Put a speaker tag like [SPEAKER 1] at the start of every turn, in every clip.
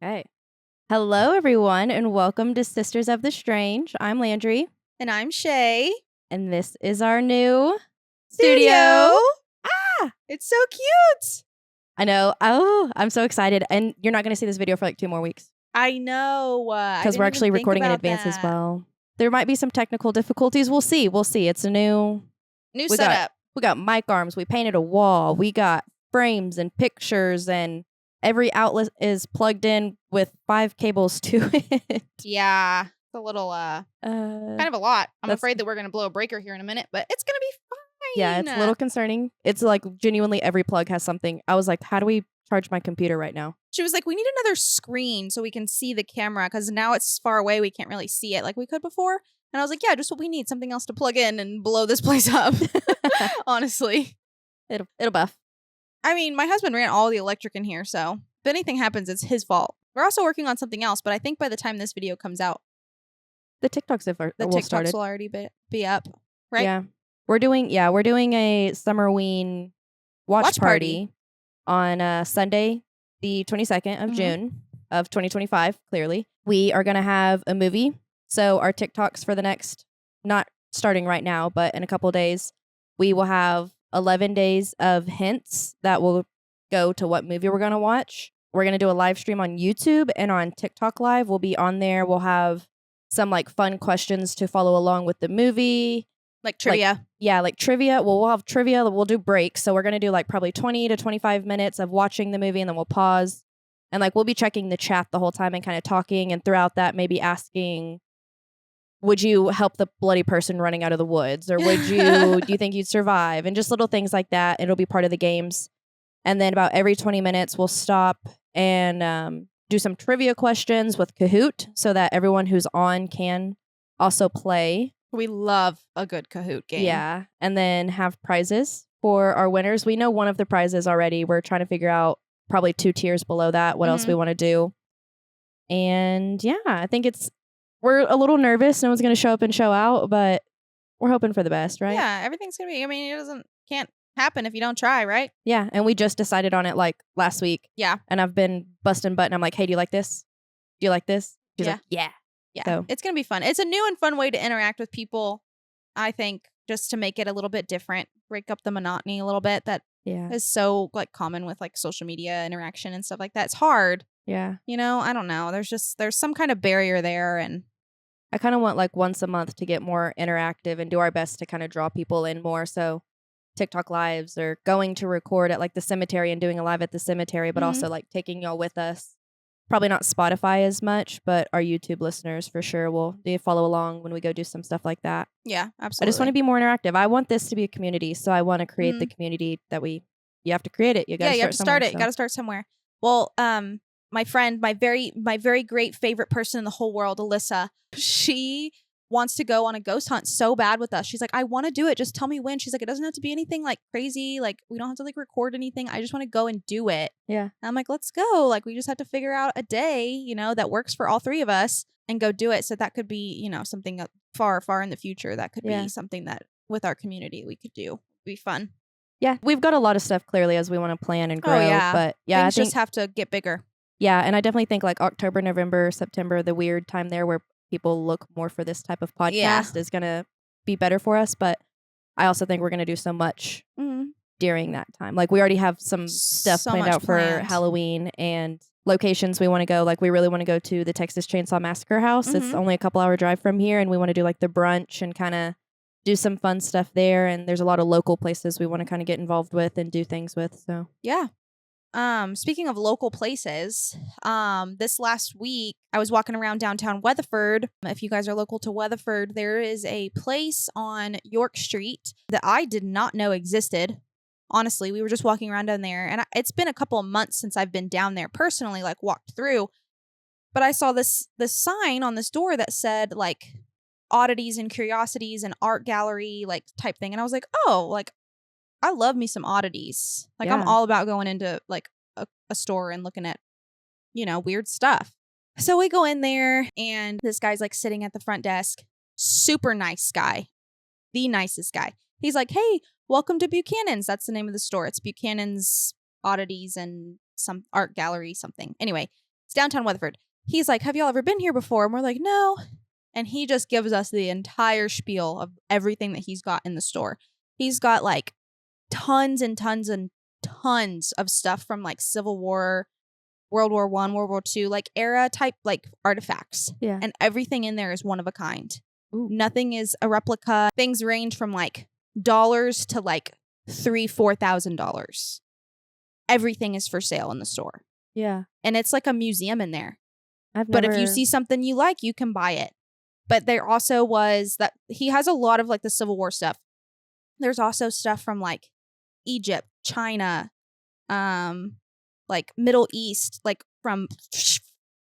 [SPEAKER 1] Okay. Hello, everyone, and welcome to Sisters of the Strange. I'm Landrey,
[SPEAKER 2] And I'm Shae.
[SPEAKER 1] and this is our new
[SPEAKER 2] Studio.
[SPEAKER 1] Ah!
[SPEAKER 2] It's so cute.
[SPEAKER 1] I know. Oh, I'm so excited. And you're not going to see this video for like 2 more weeks
[SPEAKER 2] I know.
[SPEAKER 1] because we're actually recording in advance as well. There might be some technical difficulties. We'll see. It's a new
[SPEAKER 2] setup.
[SPEAKER 1] We got mic arms. We painted a wall. We got frames and pictures, and every outlet is plugged in with 5 cables to it.
[SPEAKER 2] Yeah. It's a little, kind of a lot. I'm afraid that we're going to blow a breaker here in a minute, but it's going to be fine.
[SPEAKER 1] Yeah, it's a little concerning. It's like genuinely every plug has something. I was like, how do we charge my computer right now?
[SPEAKER 2] She was like, we need another screen so we can see the camera because now it's far away. We can't really see it like we could before. And I was like, yeah, just what we need. Something else to plug in and blow this place up. Honestly.
[SPEAKER 1] It'll buff.
[SPEAKER 2] I mean, my husband ran all the electric in here, so if anything happens, it's his fault. We're also working on something else, but I think by the time this video comes out,
[SPEAKER 1] the TikToks
[SPEAKER 2] will already be up, right?
[SPEAKER 1] Yeah. We're doing a Summerween watch party on Sunday, the 22nd of June of 2025, clearly. We are going to have a movie. So our TikToks for the next, not starting right now, but in a couple days, we will have 11 days of hints that will go to what movie we're going to watch. We're going to do a live stream on YouTube and on TikTok Live. We'll be on there. We'll have some like fun questions to follow along with the movie.
[SPEAKER 2] Like trivia.
[SPEAKER 1] Like trivia. Well, we'll have trivia. We'll do breaks. So we're going to do like probably 20 to 25 minutes of watching the movie and then we'll pause. And like we'll be checking the chat the whole time and kind of talking. And throughout that, maybe asking, would you help the bloody person running out of the woods? Or do you think you'd survive? And just little things like that. It'll be part of the games. And then about every 20 minutes, we'll stop and do some trivia questions with Kahoot so that everyone who's on can also play.
[SPEAKER 2] We love a good Kahoot game.
[SPEAKER 1] Yeah. And then have prizes for our winners. We know one of the prizes already. We're trying to figure out probably 2 tiers below that, what else we want to do. And yeah, I think we're a little nervous. No one's going to show up and show out, but we're hoping for the best, right?
[SPEAKER 2] Yeah, everything's going to be, I mean, can't happen if you don't try, right?
[SPEAKER 1] Yeah. And we just decided on it like last week.
[SPEAKER 2] Yeah.
[SPEAKER 1] And I've been busting butt and I'm like, hey, do you like this? Do you like this? She's like, yeah.
[SPEAKER 2] Yeah,
[SPEAKER 1] so
[SPEAKER 2] it's going to be fun. It's a new and fun way to interact with people, I think, just to make it a little bit different, break up the monotony a little bit that is so like common with like social media interaction and stuff like that. It's hard.
[SPEAKER 1] Yeah.
[SPEAKER 2] You know, I don't know. There's some kind of barrier there. And
[SPEAKER 1] I kind of want like once a month to get more interactive and do our best to kind of draw people in more. So TikTok lives or going to record at like the cemetery and doing a live at the cemetery, but also like taking y'all with us. Probably not Spotify as much, but our YouTube listeners for sure will follow along when we go do some stuff like that.
[SPEAKER 2] Yeah, absolutely.
[SPEAKER 1] I just want to be more interactive. I want this to be a community, so I want to create the community that you have to create it. You got to start it.
[SPEAKER 2] You got to start somewhere. Well, my friend, my very great favorite person in the whole world, Alyssa, she wants to go on a ghost hunt so bad with us. She's like, I want to do it. Just tell me when. She's like, it doesn't have to be anything like crazy. Like we don't have to like record anything. I just want to go and do it.
[SPEAKER 1] Yeah.
[SPEAKER 2] And I'm like, let's go. Like we just have to figure out a day, that works for all 3 of us and go do it. So that could be, something far, far in the future. That could be something that with our community we could do. It'd be fun.
[SPEAKER 1] Yeah. We've got a lot of stuff clearly as we want to plan and grow.
[SPEAKER 2] Oh, yeah.
[SPEAKER 1] But yeah,
[SPEAKER 2] things just have to get bigger.
[SPEAKER 1] Yeah. And I definitely think like October, November, September, the weird time there where people look more for this type of podcast is going to be better for us. But I also think we're going to do so much during that time. Like we already have some stuff planned out for Halloween and locations we want to go. Like we really want to go to the Texas Chainsaw Massacre house. It's only a couple hour drive from here. And we want to do like the brunch and kind of do some fun stuff there. And there's a lot of local places we want to kind of get involved with and do things with. So
[SPEAKER 2] yeah. Speaking of local places, this last week I was walking around downtown Weatherford. If you guys are local to Weatherford, there is a place on York Street that I did not know existed. Honestly, we were just walking around down there and it's been a couple of months since I've been down there personally, like walked through, but I saw this sign on this door that said like oddities and curiosities and art gallery, like type thing. And I was like, oh, like I love me some oddities. Like I'm all about going into like a store and looking at, weird stuff. So we go in there and this guy's like sitting at the front desk. Super nice guy. The nicest guy. He's like, hey, welcome to Buchanan's. That's the name of the store. It's Buchanan's Oddities and some art gallery something. Anyway, downtown Weatherford. He's like, have y'all ever been here before? And we're like, no. And he just gives us the entire spiel of everything that he's got in the store. He's got like tons and tons and tons of stuff from like Civil War, World War I, World War II, like era type like artifacts.
[SPEAKER 1] Yeah.
[SPEAKER 2] And everything in there is one of a kind.
[SPEAKER 1] Ooh.
[SPEAKER 2] Nothing is a replica. Things range from like dollars to like $3,000-$4,000. Everything is for sale in the store.
[SPEAKER 1] Yeah.
[SPEAKER 2] And it's like a museum in there.
[SPEAKER 1] But
[SPEAKER 2] if you see something you like, you can buy it. But there also was that he has a lot of like the Civil War stuff. There's also stuff from like Egypt, China, like Middle East, like from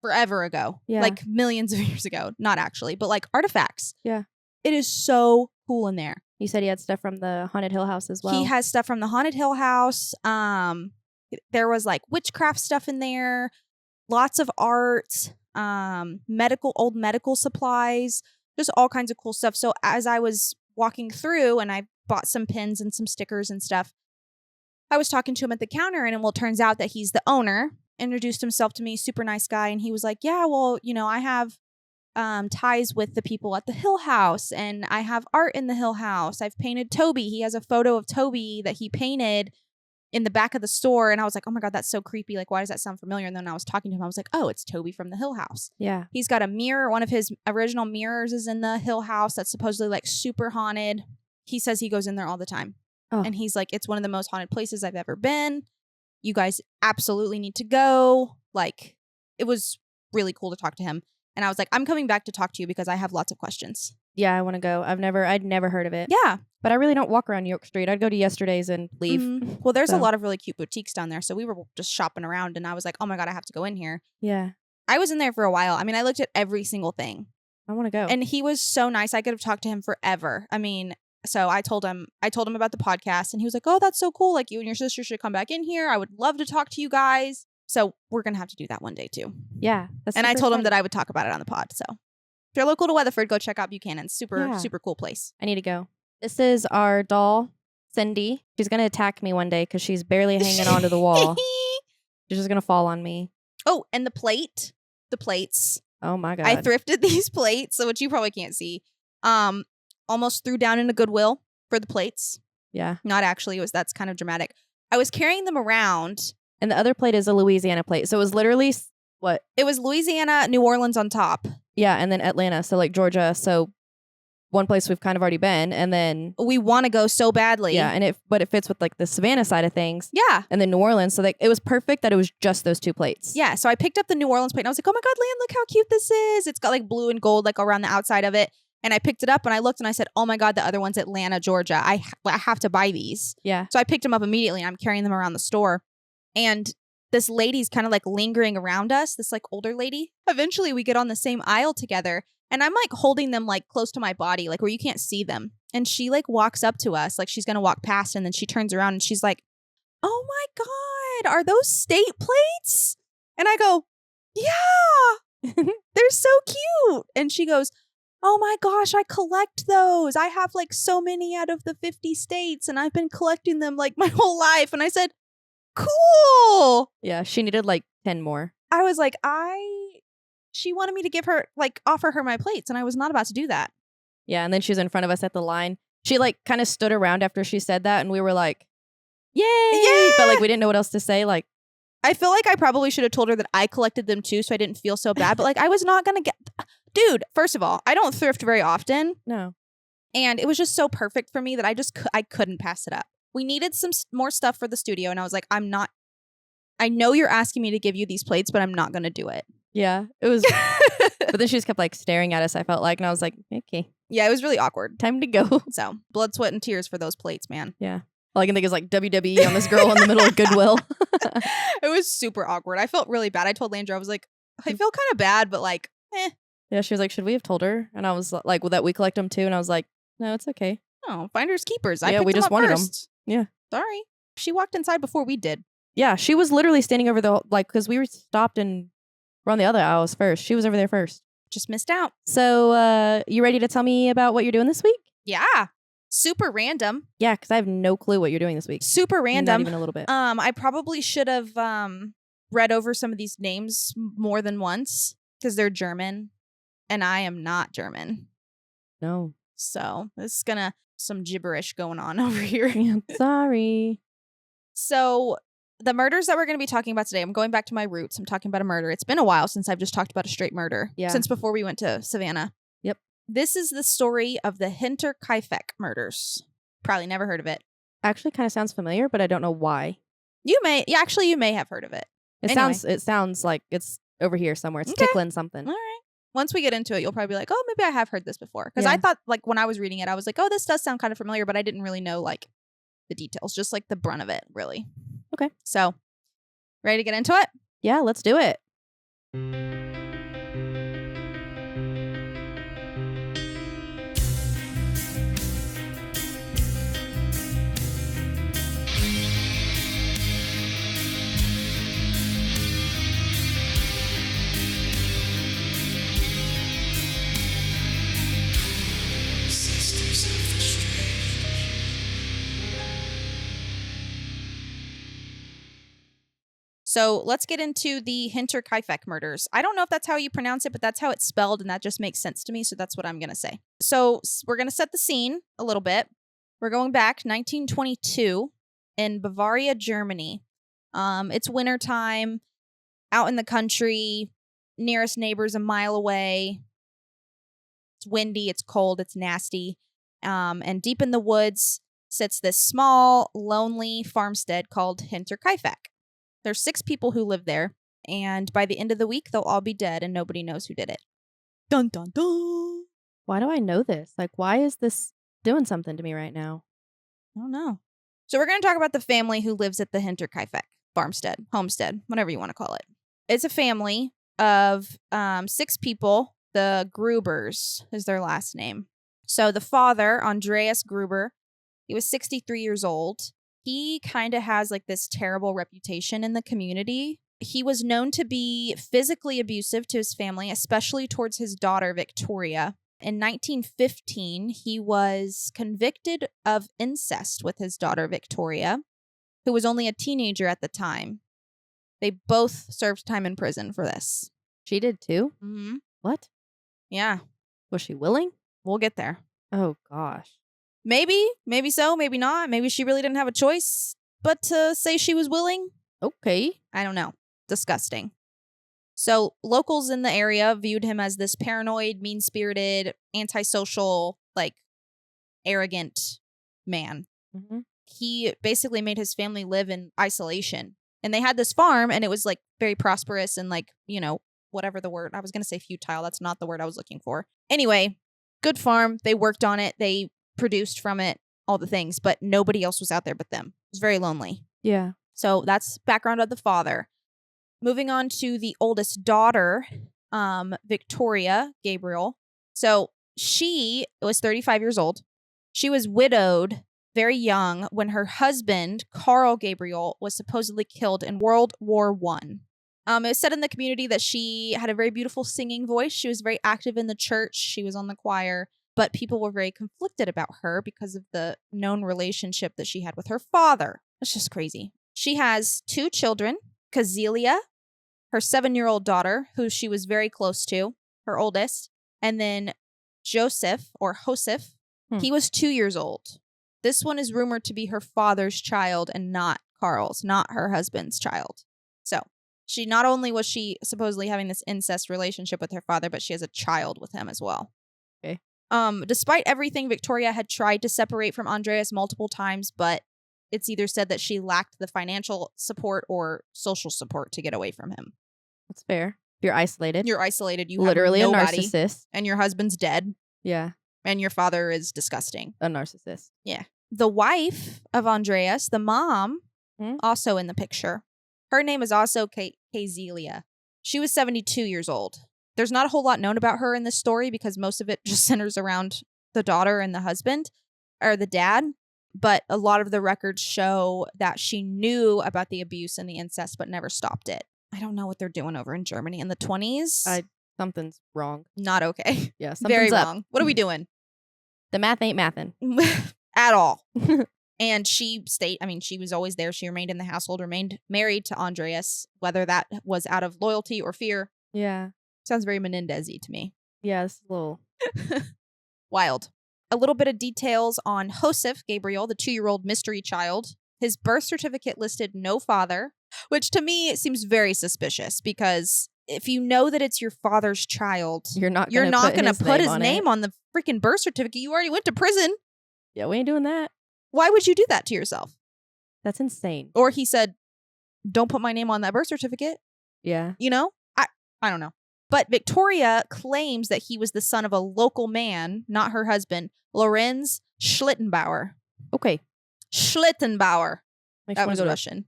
[SPEAKER 2] forever ago, like millions of years ago. Not actually, but like artifacts.
[SPEAKER 1] Yeah.
[SPEAKER 2] It is so cool in there.
[SPEAKER 1] You said he had stuff from the Haunted Hill House as well.
[SPEAKER 2] He has stuff from the Haunted Hill House. There was like witchcraft stuff in there, lots of art, old medical supplies, just all kinds of cool stuff. So as I was walking through and I bought some pins and some stickers and stuff, I was talking to him at the counter, and it turns out that he's the owner. Introduced himself to me, super nice guy. And he was like, yeah, well, I have ties with the people at the Hill House, and I have art in the Hill House. I've painted Toby. He has a photo of Toby that he painted in the back of the store. And I was like, oh my God, that's so creepy. Like, why does that sound familiar? And then I was talking to him. I was like, oh, it's Toby from the Hill House.
[SPEAKER 1] Yeah.
[SPEAKER 2] He's got a mirror. One of his original mirrors is in the Hill House that's supposedly like super haunted. He says he goes in there all the time.
[SPEAKER 1] Oh.
[SPEAKER 2] And he's like, it's one of the most haunted places I've ever been. You guys absolutely need to go. Like, it was really cool to talk to him. And I was like, I'm coming back to talk to you because I have lots of questions.
[SPEAKER 1] Yeah, I want to go. I'd never heard of it.
[SPEAKER 2] Yeah.
[SPEAKER 1] But I really don't walk around York Street. I'd go to Yesterday's and leave.
[SPEAKER 2] Mm-hmm. Well, there's a lot of really cute boutiques down there. So we were just shopping around, and I was like, oh my God, I have to go in here.
[SPEAKER 1] Yeah.
[SPEAKER 2] I was in there for a while. I mean, I looked at every single thing.
[SPEAKER 1] I want to go.
[SPEAKER 2] And he was so nice. I could have talked to him forever. I mean, so I told him about the podcast, and he was like, oh, that's so cool. Like, you and your sister should come back in here. I would love to talk to you guys. So we're going to have to do that one day too.
[SPEAKER 1] Yeah.
[SPEAKER 2] And I told him that I would talk about it on the pod. So if you're local to Weatherford, go check out Buchanan's. Super cool place.
[SPEAKER 1] I need to go. This is our doll, Cindy. She's going to attack me one day because she's barely hanging onto the wall. She's just going to fall on me.
[SPEAKER 2] Oh, and the plates.
[SPEAKER 1] Oh my God.
[SPEAKER 2] I thrifted these plates, which you probably can't see. Almost threw down in a Goodwill for the plates.
[SPEAKER 1] Yeah.
[SPEAKER 2] Not actually. That's kind of dramatic. I was carrying them around.
[SPEAKER 1] And the other plate is a Louisiana plate. So it was literally what?
[SPEAKER 2] It was Louisiana, New Orleans on top.
[SPEAKER 1] Yeah. And then Atlanta. So like Georgia. So one place we've kind of already been. And then
[SPEAKER 2] we want to go so badly.
[SPEAKER 1] Yeah. And but it fits with like the Savannah side of things.
[SPEAKER 2] Yeah.
[SPEAKER 1] And then New Orleans. So it was perfect that it was just those two plates.
[SPEAKER 2] Yeah. So I picked up the New Orleans plate and I was like, oh my God, Land, look how cute this is. It's got like blue and gold like around the outside of it. And I picked it up and I looked and I said, oh my God, the other one's Atlanta, Georgia. I have to buy these.
[SPEAKER 1] Yeah.
[SPEAKER 2] So I picked them up immediately and I'm carrying them around the store. And this lady's kind of like lingering around us, this like older lady. Eventually we get on the same aisle together and I'm like holding them like close to my body, like where you can't see them. And she like walks up to us, like she's going to walk past, and then she turns around and she's like, oh my God, are those state plates? And I go, yeah, they're so cute. And she goes, oh my gosh, I collect those. I have like so many out of the 50 states and I've been collecting them like my whole life. And I said, cool.
[SPEAKER 1] Yeah, she needed like 10 more.
[SPEAKER 2] I was like, she wanted me to offer her my plates, and I was not about to do that.
[SPEAKER 1] Yeah, and then she was in front of us at the line. She like kind of stood around after she said that, and we were like, yay! Yeah! But like we didn't know what else to say. Like,
[SPEAKER 2] I feel like I probably should have told her that I collected them too, so I didn't feel so bad. But like I was not going to get... Dude, first of all, I don't thrift very often.
[SPEAKER 1] No.
[SPEAKER 2] And it was just so perfect for me that I couldn't pass it up. We needed some more stuff for the studio, and I was like, I know you're asking me to give you these plates, but I'm not going to do it.
[SPEAKER 1] Yeah, it was... But then she just kept like staring at us, I felt like, and I was like, okay.
[SPEAKER 2] Yeah, it was really awkward.
[SPEAKER 1] Time to go.
[SPEAKER 2] So, blood, sweat, and tears for those plates, man.
[SPEAKER 1] Yeah. All I can think is like WWE on this girl in the middle of Goodwill.
[SPEAKER 2] It was super awkward. I felt really bad. I told Landrey, I was like, I feel kind of bad, but like, eh.
[SPEAKER 1] Yeah, she was like, should we have told her? And I was like, well, that we collect them too. And I was like, no, it's okay.
[SPEAKER 2] Oh, finders keepers.
[SPEAKER 1] Yeah, we just wanted them. Yeah.
[SPEAKER 2] Sorry. She walked inside before we did.
[SPEAKER 1] Yeah, she was literally standing over because we were stopped and we're on the other aisles first. She was over there first.
[SPEAKER 2] Just missed out.
[SPEAKER 1] So, you ready to tell me about what you're doing this week?
[SPEAKER 2] Yeah. Super random.
[SPEAKER 1] Yeah, because I have no clue what you're doing this week.
[SPEAKER 2] Super random.
[SPEAKER 1] Not even a little bit.
[SPEAKER 2] I probably should have read over some of these names more than once because they're German, and I am not German.
[SPEAKER 1] No.
[SPEAKER 2] So this is gonna some gibberish going on over here.
[SPEAKER 1] Yeah, sorry.
[SPEAKER 2] So the murders that we're going to be talking about today, I'm going back to my roots. I'm talking about a murder. It's been a while since I've just talked about a straight murder.
[SPEAKER 1] Yeah.
[SPEAKER 2] Since before we went to Savannah.
[SPEAKER 1] Yep.
[SPEAKER 2] This is the story of the Hinterkaifeck Murders. Probably never heard of it.
[SPEAKER 1] Actually kind of sounds familiar, but I don't know why.
[SPEAKER 2] You may have heard of it.
[SPEAKER 1] It sounds like it's over here somewhere. It's tickling something.
[SPEAKER 2] All right. Once we get into it, you'll probably be like, oh, maybe I have heard this before. Because
[SPEAKER 1] Yeah.
[SPEAKER 2] I thought, like, when I was reading it, I was like, oh, this does sound kind of familiar, but I didn't really know, like, the details. Just, like, the brunt of it, really.
[SPEAKER 1] Okay.
[SPEAKER 2] So, ready to get into it?
[SPEAKER 1] Yeah, let's do it.
[SPEAKER 2] So let's get into the Hinterkaifeck murders. I don't know if that's how you pronounce it, but that's how it's spelled, and that just makes sense to me, so that's what I'm going to say. So we're going to set the scene a little bit. We're going back 1922 in Bavaria, Germany. It's wintertime, out in the country, nearest neighbor's a mile away. It's windy, it's cold, it's nasty. And deep in the woods sits this small, lonely farmstead called Hinterkaifeck. There's 6 people who live there, and by the end of the week, they'll all be dead, and nobody knows who did it. Dun, dun, dun.
[SPEAKER 1] Why do I know this? Like, why is this doing something to me right now?
[SPEAKER 2] I don't know. So we're going to talk about the family who lives at the Hinterkaifeck farmstead, homestead, whatever you want to call it. It's a family of 6 people. The Grubers is their last name. So the father, Andreas Gruber, he was 63 years old. He kind of has like this terrible reputation in the community. He was known to be physically abusive to his family, especially towards his daughter, Victoria. In 1915, he was convicted of incest with his daughter, Victoria, who was only a teenager at the time. They both served time in prison for this.
[SPEAKER 1] She did too?
[SPEAKER 2] Mm-hmm.
[SPEAKER 1] What?
[SPEAKER 2] Yeah.
[SPEAKER 1] Was she willing?
[SPEAKER 2] We'll get there.
[SPEAKER 1] Oh, gosh.
[SPEAKER 2] Maybe so, maybe not. Maybe she really didn't have a choice, but to say she was willing,
[SPEAKER 1] Okay.
[SPEAKER 2] I don't know. Disgusting. So locals in the area viewed him as this paranoid, mean-spirited, antisocial, like arrogant man.
[SPEAKER 1] Mm-hmm.
[SPEAKER 2] He basically made his family live in isolation. And they had this farm, and it was like very prosperous and like, you know, whatever the word. I was going to say futile. That's not the word I was looking for. Anyway, good farm. They worked on it. They produced from it, all the things, but nobody else was out there but them. It was very lonely.
[SPEAKER 1] Yeah.
[SPEAKER 2] So that's background of the father. Moving on to the oldest daughter, Victoria Gabriel. So she was 35 years old. She was widowed very young when her husband, Carl Gabriel, was supposedly killed in World War I. It was said in the community that she had a very beautiful singing voice. She was very active in the church. She was on the choir. But people were very conflicted about her because of the known relationship that she had with her father. That's just crazy. She has 2 children, Kazelia, her 7-year-old daughter, who she was very close to, her oldest, and then Joseph. He was 2 years old. This one is rumored to be her father's child and not Carl's, not her husband's child. So she not only was she supposedly having this incest relationship with her father, but she has a child with him as well.
[SPEAKER 1] Okay.
[SPEAKER 2] Despite everything, Victoria had tried to separate from Andreas multiple times, but it's either said that she lacked the financial support or social support to get away from him.
[SPEAKER 1] That's fair. You're isolated.
[SPEAKER 2] You're isolated. You
[SPEAKER 1] literally
[SPEAKER 2] have
[SPEAKER 1] a
[SPEAKER 2] nobody,
[SPEAKER 1] narcissist.
[SPEAKER 2] and your husband's dead,
[SPEAKER 1] Yeah.
[SPEAKER 2] and your father is disgusting.
[SPEAKER 1] A narcissist.
[SPEAKER 2] Yeah. The wife of Andreas, the mom, also in the picture. Her name is also Kazelia. She was 72 years old. There's not a whole lot known about her in this story because most of it just centers around the daughter and the husband, or the dad. But a lot of the records show that she knew about the abuse and the incest, but never stopped it. I don't know what they're doing over in Germany in the 20s.
[SPEAKER 1] Something's wrong.
[SPEAKER 2] Not okay.
[SPEAKER 1] Yeah, something's
[SPEAKER 2] Very
[SPEAKER 1] up.
[SPEAKER 2] wrong. What are we doing?
[SPEAKER 1] The math ain't mathin'.
[SPEAKER 2] At all. And she was always there. She remained in the household, remained married to Andreas, whether that was out of loyalty or fear.
[SPEAKER 1] Yeah.
[SPEAKER 2] Sounds very Menendez-y to me.
[SPEAKER 1] Yeah, it's a little
[SPEAKER 2] wild. A little bit of details on Josef Gabriel, the 2-year-old mystery child. His birth certificate listed no father, which to me seems very suspicious because if you know that it's your father's child,
[SPEAKER 1] you're not
[SPEAKER 2] going to put his name
[SPEAKER 1] it.
[SPEAKER 2] on the freaking birth certificate. You already went to prison.
[SPEAKER 1] Yeah, we ain't doing that.
[SPEAKER 2] Why would you do that to yourself?
[SPEAKER 1] That's insane.
[SPEAKER 2] Or he said, don't put my name on that birth certificate.
[SPEAKER 1] Yeah.
[SPEAKER 2] You know? I don't know. But Victoria claims that he was the son of a local man, not her husband, Lorenz Schlittenbauer.
[SPEAKER 1] Okay.
[SPEAKER 2] Schlittenbauer.
[SPEAKER 1] Makes
[SPEAKER 2] That was Russian.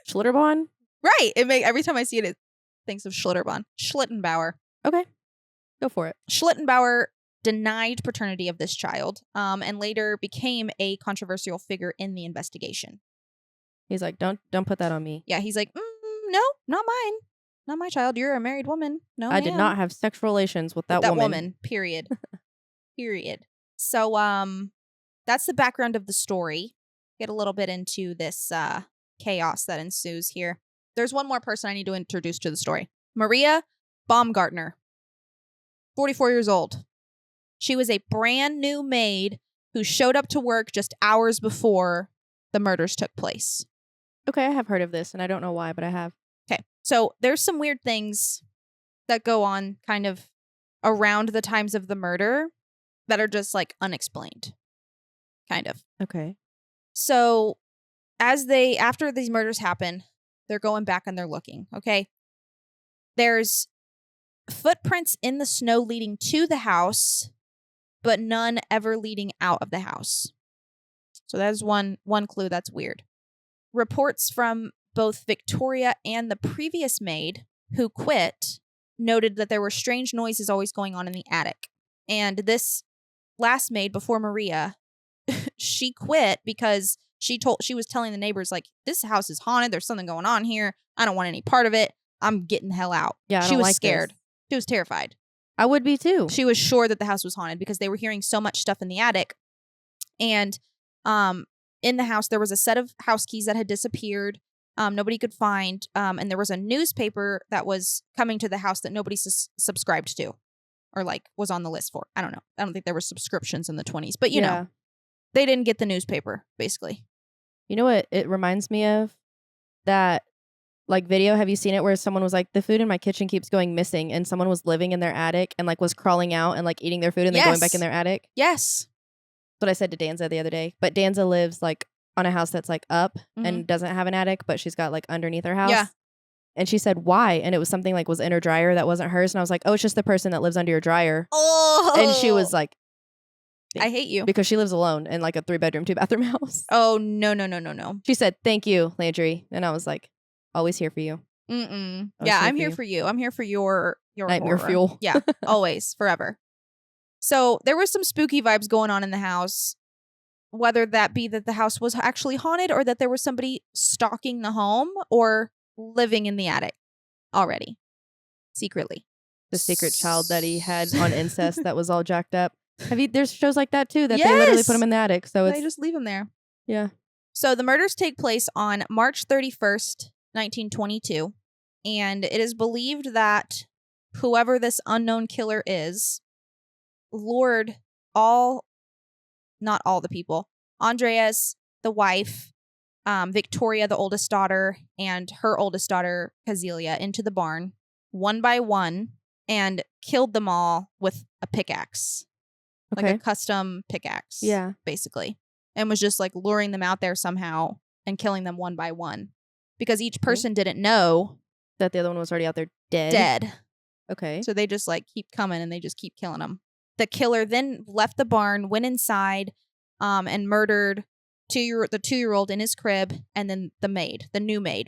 [SPEAKER 1] Schlitterbahn?
[SPEAKER 2] Right. Every time I see it, it thinks of Schlitterbahn. Schlittenbauer.
[SPEAKER 1] Okay. Go for it.
[SPEAKER 2] Schlittenbauer denied paternity of this child, and later became a controversial figure in the investigation.
[SPEAKER 1] He's like, don't put that on me.
[SPEAKER 2] Yeah, he's like, no, not mine. Not my child. You're a married woman. No,
[SPEAKER 1] I did not have sexual relations with that
[SPEAKER 2] woman. Period. Period. So, that's the background of the story. Get a little bit into this chaos that ensues here. There's one more person I need to introduce to the story. Maria Baumgartner, 44 years old. She was a brand new maid who showed up to work just hours before the murders took place.
[SPEAKER 1] Okay, I have heard of this, and I don't know why, but I have.
[SPEAKER 2] Okay, so there's some weird things that go on kind of around the times of the murder that are just like unexplained. Kind of.
[SPEAKER 1] Okay.
[SPEAKER 2] So after these murders happen, they're going back and they're looking, okay? There's footprints in the snow leading to the house, but none ever leading out of the house. So that's one clue that's weird. Reports from both Victoria and the previous maid who quit noted that there were strange noises always going on in the attic. And this last maid before Maria, she quit because she was telling the neighbors, like, this house is haunted. There's something going on here. I don't want any part of it. I'm getting the hell out.
[SPEAKER 1] Yeah,
[SPEAKER 2] she was scared. This. She was terrified.
[SPEAKER 1] I would be too.
[SPEAKER 2] She was sure that the house was haunted because they were hearing so much stuff in the attic. And in the house, there was a set of house keys that had disappeared. Nobody could find. And there was a newspaper that was coming to the house that nobody subscribed to or like was on the list for. I don't know. I don't think there were subscriptions in the 20s. But, you know, they didn't get the newspaper, basically.
[SPEAKER 1] You know what it reminds me of? That like video, have you seen it where someone was like, the food in my kitchen keeps going missing, and someone was living in their attic and like was crawling out and like eating their food and then going back in their attic?
[SPEAKER 2] Yes.
[SPEAKER 1] That's what I said to Danza the other day. But Danza lives like on a house that's like up and doesn't have an attic, but she's got like underneath her house. Yeah. And she said, why? And it was something like was in her dryer that wasn't hers. And I was like, oh, it's just the person that lives under your dryer.
[SPEAKER 2] Oh.
[SPEAKER 1] And she was like,
[SPEAKER 2] I hate you.
[SPEAKER 1] Because she lives alone in like a 3-bedroom, 2-bathroom house.
[SPEAKER 2] Oh, no.
[SPEAKER 1] She said, thank you, Landrey. And I was like, always here for you.
[SPEAKER 2] Yeah, I'm here for you. I'm here for your
[SPEAKER 1] nightmare
[SPEAKER 2] horror.
[SPEAKER 1] fuel.
[SPEAKER 2] Yeah, always, forever. So there was some spooky vibes going on in the house, whether that be that the house was actually haunted or that there was somebody stalking the home or living in the attic already, secretly.
[SPEAKER 1] The secret child that he had on incest that was all jacked up. There's shows like that too, that they literally put him in the attic. So
[SPEAKER 2] they just leave him there.
[SPEAKER 1] Yeah.
[SPEAKER 2] So the murders take place on March 31st, 1922. And it is believed that whoever this unknown killer is lured not all the people, Andreas, the wife, Victoria, the oldest daughter, and her oldest daughter, Kazelia, into the barn one by one and killed them all with a pickaxe.
[SPEAKER 1] Okay.
[SPEAKER 2] Like a custom pickaxe.
[SPEAKER 1] Yeah.
[SPEAKER 2] Basically. And was just like luring them out there somehow and killing them one by one. Because each person didn't know
[SPEAKER 1] that the other one was already out there
[SPEAKER 2] dead.
[SPEAKER 1] Okay.
[SPEAKER 2] So they just like keep coming and they just keep killing them. The killer then left the barn, went inside, and murdered the 2-year-old in his crib, and then the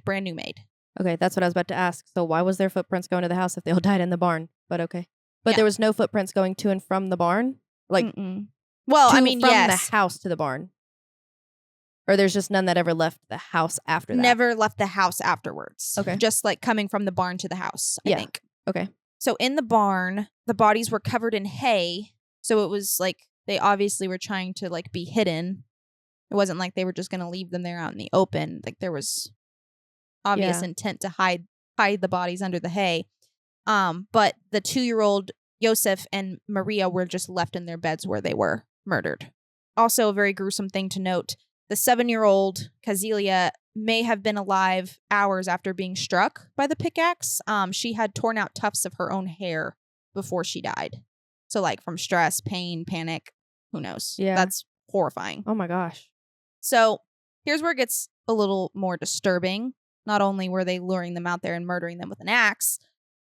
[SPEAKER 2] brand new maid.
[SPEAKER 1] Okay, that's what I was about to ask. So why was there footprints going to the house if they all died in the barn? But okay. But there was no footprints going to and from the barn? Like,
[SPEAKER 2] well,
[SPEAKER 1] from
[SPEAKER 2] yes.
[SPEAKER 1] the house to the barn. Or there's just none that ever left the house after that?
[SPEAKER 2] Never left the house afterwards.
[SPEAKER 1] Okay.
[SPEAKER 2] Just like coming from the barn to the house, I think.
[SPEAKER 1] Okay.
[SPEAKER 2] So in the barn, the bodies were covered in hay. So it was like they obviously were trying to like be hidden. It wasn't like they were just going to leave them there out in the open. Like there was obvious intent to hide the bodies under the hay. But the 2-year-old Josef and Maria were just left in their beds where they were murdered. Also, a very gruesome thing to note, the 7-year-old Kazilia may have been alive hours after being struck by the pickaxe. She had torn out tufts of her own hair before she died. So like from stress, pain, panic, who knows?
[SPEAKER 1] Yeah.
[SPEAKER 2] That's horrifying.
[SPEAKER 1] Oh my gosh.
[SPEAKER 2] So here's where it gets a little more disturbing. Not only were they luring them out there and murdering them with an axe,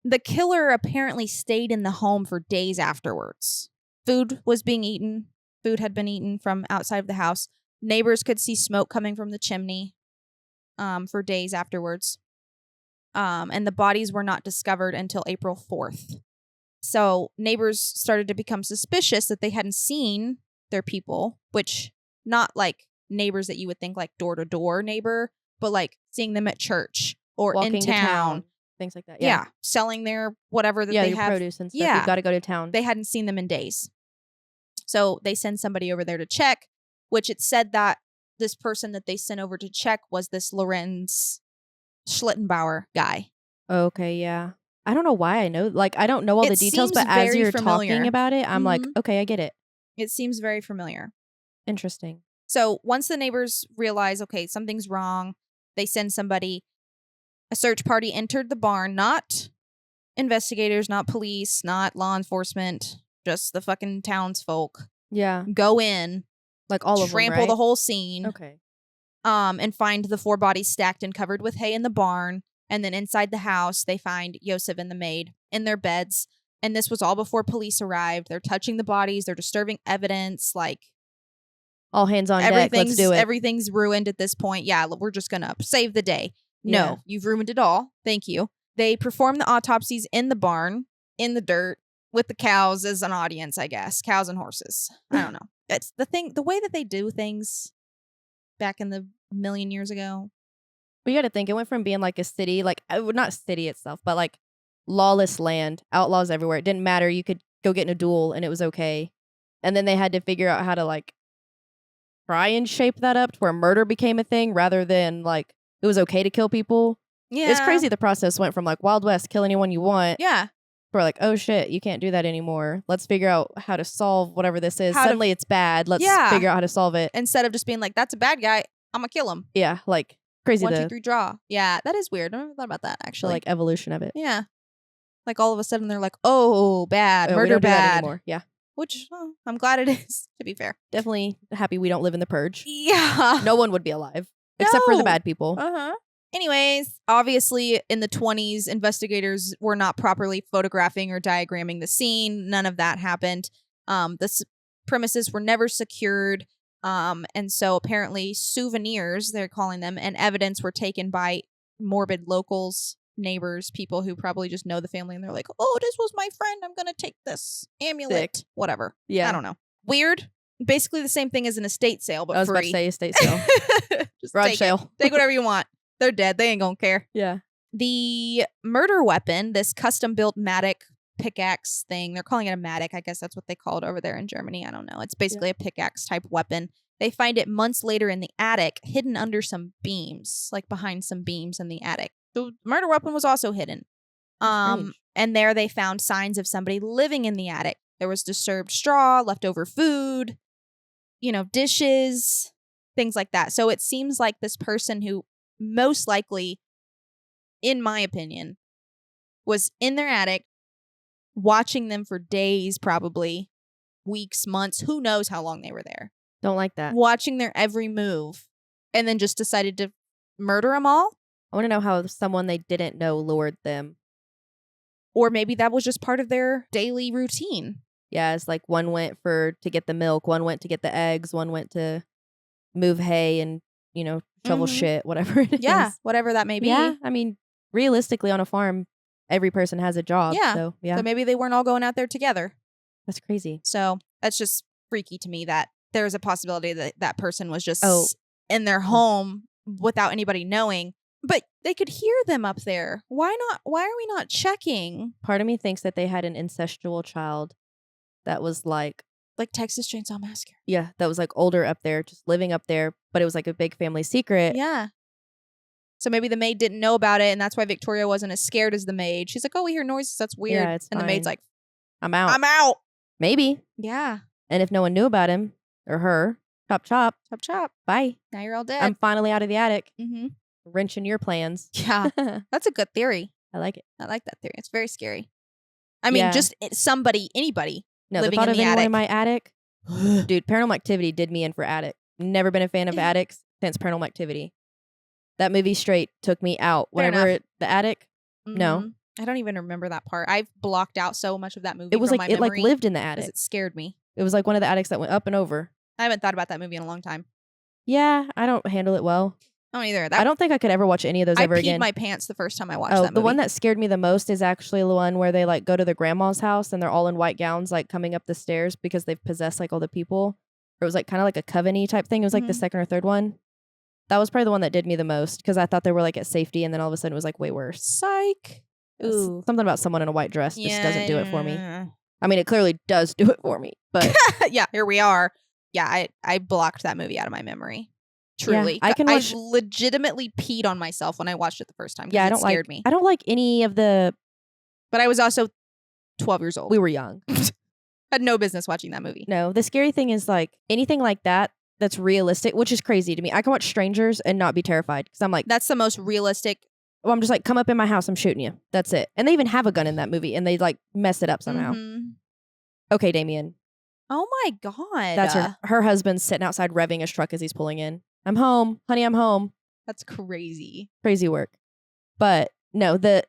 [SPEAKER 2] the killer apparently stayed in the home for days afterwards. Food was being eaten. Food had been eaten from outside of the house. Neighbors could see smoke coming from the chimney for days afterwards. And the bodies were not discovered until April 4th. So neighbors started to become suspicious that they hadn't seen their people, which not like neighbors that you would think like door-to-door neighbor, but like seeing them at church or
[SPEAKER 1] Walking
[SPEAKER 2] in
[SPEAKER 1] to
[SPEAKER 2] town.
[SPEAKER 1] Things like that.
[SPEAKER 2] Yeah. Selling their whatever that they
[SPEAKER 1] your
[SPEAKER 2] have.
[SPEAKER 1] produce and stuff.
[SPEAKER 2] Yeah.
[SPEAKER 1] You've got to go to town.
[SPEAKER 2] They hadn't seen them in days. So they send somebody over there to check, which it said that this person that they sent over to check was this Lorenz Schlittenbauer guy.
[SPEAKER 1] Okay, yeah. I don't know why I know. Like, I don't know all the details,
[SPEAKER 2] seems
[SPEAKER 1] but as
[SPEAKER 2] very
[SPEAKER 1] you're
[SPEAKER 2] familiar.
[SPEAKER 1] talking about it, I'm like,
[SPEAKER 2] Mhm.
[SPEAKER 1] okay, I get it.
[SPEAKER 2] It seems very familiar.
[SPEAKER 1] Interesting.
[SPEAKER 2] So once the neighbors realize, okay, something's wrong, they send somebody. A search party entered the barn, not investigators, not police, not law enforcement, just the fucking townsfolk.
[SPEAKER 1] Yeah.
[SPEAKER 2] Go in,
[SPEAKER 1] Like all of them,
[SPEAKER 2] trample
[SPEAKER 1] right?
[SPEAKER 2] the whole scene.
[SPEAKER 1] Okay.
[SPEAKER 2] And find the 4 bodies stacked and covered with hay in the barn. And then inside the house, they find Josef and the maid in their beds. And this was all before police arrived. They're touching the bodies. They're disturbing evidence. Like,
[SPEAKER 1] All hands on deck. Let's do it.
[SPEAKER 2] everything's ruined at this point. Yeah, we're just going to save the day. No,
[SPEAKER 1] Yeah.
[SPEAKER 2] you've ruined it all. Thank you. They perform the autopsies in the barn, in the dirt, with the cows as an audience, I guess. Cows and horses. I don't know. It's the way that they do things back in the million years ago.
[SPEAKER 1] But you got to think, it went from being like a city, like, not city itself, but like lawless land, outlaws everywhere. It didn't matter. You could go get in a duel and it was okay. And then they had to figure out how to like try and shape that up to where murder became a thing rather than like it was okay to kill people.
[SPEAKER 2] Yeah.
[SPEAKER 1] It's crazy the process went from like Wild West, kill anyone you want.
[SPEAKER 2] Yeah.
[SPEAKER 1] We're like, oh shit, you can't do that anymore. Let's figure out how to solve whatever this is.
[SPEAKER 2] How to-
[SPEAKER 1] Suddenly it's bad. Let's
[SPEAKER 2] Yeah.
[SPEAKER 1] figure out how to solve it.
[SPEAKER 2] Instead of just being like, that's a bad guy, I'm going to kill him.
[SPEAKER 1] Yeah, like crazy
[SPEAKER 2] 1, 2,
[SPEAKER 1] the
[SPEAKER 2] 3, draw. Yeah, that is weird. I never thought about that,
[SPEAKER 1] the,
[SPEAKER 2] actually.
[SPEAKER 1] like evolution of it.
[SPEAKER 2] Yeah. Like all of a sudden they're like, oh, bad,
[SPEAKER 1] We
[SPEAKER 2] murder
[SPEAKER 1] don't do that
[SPEAKER 2] bad.
[SPEAKER 1] anymore. Yeah,
[SPEAKER 2] Which I'm glad it is, to be fair.
[SPEAKER 1] definitely happy we don't live in the purge.
[SPEAKER 2] Yeah.
[SPEAKER 1] No one would be alive except for the
[SPEAKER 2] No.
[SPEAKER 1] bad people.
[SPEAKER 2] Uh-huh. Anyways, obviously in the 20s, investigators were not properly photographing or diagramming the scene. None of that happened. The premises were never secured. And so apparently souvenirs, they're calling them, and evidence were taken by morbid locals, neighbors, people who probably just know the family and they're like, oh, this was my friend. I'm going to take this amulet.
[SPEAKER 1] Sick.
[SPEAKER 2] Whatever.
[SPEAKER 1] Yeah,
[SPEAKER 2] I don't know. Weird. Basically the same thing as an estate sale, but
[SPEAKER 1] I was
[SPEAKER 2] free.
[SPEAKER 1] about to say estate sale,
[SPEAKER 2] Just
[SPEAKER 1] garage
[SPEAKER 2] take it.
[SPEAKER 1] sale.
[SPEAKER 2] Take whatever you want. They're dead. They ain't gonna care.
[SPEAKER 1] Yeah,
[SPEAKER 2] The murder weapon, this custom-built Matic pickaxe thing, they're calling it a Matic. I guess that's what they call it over there in Germany. I don't know. It's basically a pickaxe-type weapon. They find it months later in the attic, hidden under some beams, like behind some beams in the attic. The murder weapon was also hidden.
[SPEAKER 1] Strange.
[SPEAKER 2] And there they found signs of somebody living in the attic. There was disturbed straw, leftover food, dishes, things like that. So it seems like this person who most likely, in my opinion, was in their attic, watching them for days, probably weeks, months, who knows how long they were there,
[SPEAKER 1] don't like that.
[SPEAKER 2] watching their every move, and then just decided to murder them all.
[SPEAKER 1] I want to know how someone they didn't know lured them.
[SPEAKER 2] Or maybe that was just part of their daily routine.
[SPEAKER 1] Yeah, it's like one went to get the milk, one went to get the eggs, one went to move hay and, shovel
[SPEAKER 2] Mhm.
[SPEAKER 1] shit, whatever it is.
[SPEAKER 2] Yeah, whatever that may be.
[SPEAKER 1] Yeah, I mean, realistically on a farm, every person has a job.
[SPEAKER 2] Yeah.
[SPEAKER 1] So, yeah,
[SPEAKER 2] So maybe they weren't all going out there together.
[SPEAKER 1] that's crazy.
[SPEAKER 2] So that's just freaky to me that there's a possibility that that person was just
[SPEAKER 1] Oh.
[SPEAKER 2] in their home without anybody knowing. But they could hear them up there. Why not? Why are we not checking?
[SPEAKER 1] Part of me thinks that they had an incestual child that was like
[SPEAKER 2] Like Texas Chainsaw Massacre.
[SPEAKER 1] Yeah, that was like older up there, just living up there, but it was like a big family secret.
[SPEAKER 2] Yeah. So maybe the maid didn't know about it, and that's why Victoria wasn't as scared as the maid. She's like, oh, we hear noises. That's weird.
[SPEAKER 1] Yeah, it's
[SPEAKER 2] and the maid's
[SPEAKER 1] fine.
[SPEAKER 2] like,
[SPEAKER 1] I'm out.
[SPEAKER 2] I'm out.
[SPEAKER 1] Maybe.
[SPEAKER 2] Yeah.
[SPEAKER 1] And if no one knew about him or her, chop, chop.
[SPEAKER 2] Chop, chop.
[SPEAKER 1] Bye.
[SPEAKER 2] Now you're all dead.
[SPEAKER 1] I'm finally out of the attic.
[SPEAKER 2] Mm-hmm.
[SPEAKER 1] Wrenching your plans.
[SPEAKER 2] Yeah. That's a good theory.
[SPEAKER 1] I like it.
[SPEAKER 2] I like that theory. It's very scary. I mean,
[SPEAKER 1] Yeah.
[SPEAKER 2] just somebody, anybody
[SPEAKER 1] No,
[SPEAKER 2] living
[SPEAKER 1] the thought
[SPEAKER 2] in
[SPEAKER 1] of
[SPEAKER 2] the
[SPEAKER 1] anyone
[SPEAKER 2] attic.
[SPEAKER 1] in my attic, dude, Paranormal Activity did me in for attic. Never been a fan of attics since Paranormal Activity. That movie straight took me out.
[SPEAKER 2] Fair
[SPEAKER 1] Whenever
[SPEAKER 2] enough.
[SPEAKER 1] the attic, no.
[SPEAKER 2] Mhm. I don't even remember that part. I've blocked out so much of that movie.
[SPEAKER 1] It was
[SPEAKER 2] from
[SPEAKER 1] like
[SPEAKER 2] my
[SPEAKER 1] it like
[SPEAKER 2] memory
[SPEAKER 1] lived in the
[SPEAKER 2] because
[SPEAKER 1] attic.
[SPEAKER 2] it scared me.
[SPEAKER 1] It was like one of the attics that went up and over.
[SPEAKER 2] I haven't thought about that movie in a long time.
[SPEAKER 1] Yeah, I don't handle it well.
[SPEAKER 2] I don't either.
[SPEAKER 1] I don't think I could ever watch any of those
[SPEAKER 2] I
[SPEAKER 1] ever
[SPEAKER 2] peed
[SPEAKER 1] again.
[SPEAKER 2] my pants the first time I watched
[SPEAKER 1] Oh,
[SPEAKER 2] that movie.
[SPEAKER 1] the one that scared me the most is actually the one where they like go to the grandma's house and they're all in white gowns, like coming up the stairs because they've possessed like all the people. Or it was like kind of like a coven-y type thing. It was like the
[SPEAKER 2] Mhm.
[SPEAKER 1] second or third one. That was probably the one that did me the most because I thought they were like at safety, and then all of a sudden it was like way worse.
[SPEAKER 2] Psych. Ooh.
[SPEAKER 1] Something about someone in a white dress just doesn't do it for me.
[SPEAKER 2] Yeah.
[SPEAKER 1] I mean, it clearly does do it for me, but
[SPEAKER 2] Yeah, here we are. Yeah, I blocked that movie out of my memory. Truly.
[SPEAKER 1] I can watch-
[SPEAKER 2] legitimately peed on myself when I watched it the first time.
[SPEAKER 1] yeah, I
[SPEAKER 2] It
[SPEAKER 1] don't
[SPEAKER 2] scared
[SPEAKER 1] like.
[SPEAKER 2] me.
[SPEAKER 1] I don't like any of the.
[SPEAKER 2] But I was also 12 years old.
[SPEAKER 1] We were young.
[SPEAKER 2] Had no business watching that movie.
[SPEAKER 1] No, the scary thing is like anything like that that's realistic, which is crazy to me. I can watch strangers and not be terrified because I'm like,
[SPEAKER 2] That's the most realistic.
[SPEAKER 1] well, I'm just like, come up in my house, I'm shooting you. That's it. And they even have a gun in that movie, and they like mess it up somehow.
[SPEAKER 2] Mhm.
[SPEAKER 1] Okay, Damien,
[SPEAKER 2] Oh my God.
[SPEAKER 1] that's her husband's sitting outside revving his truck as he's pulling in. I'm home, honey. I'm home.
[SPEAKER 2] That's crazy.
[SPEAKER 1] Crazy work, but no. The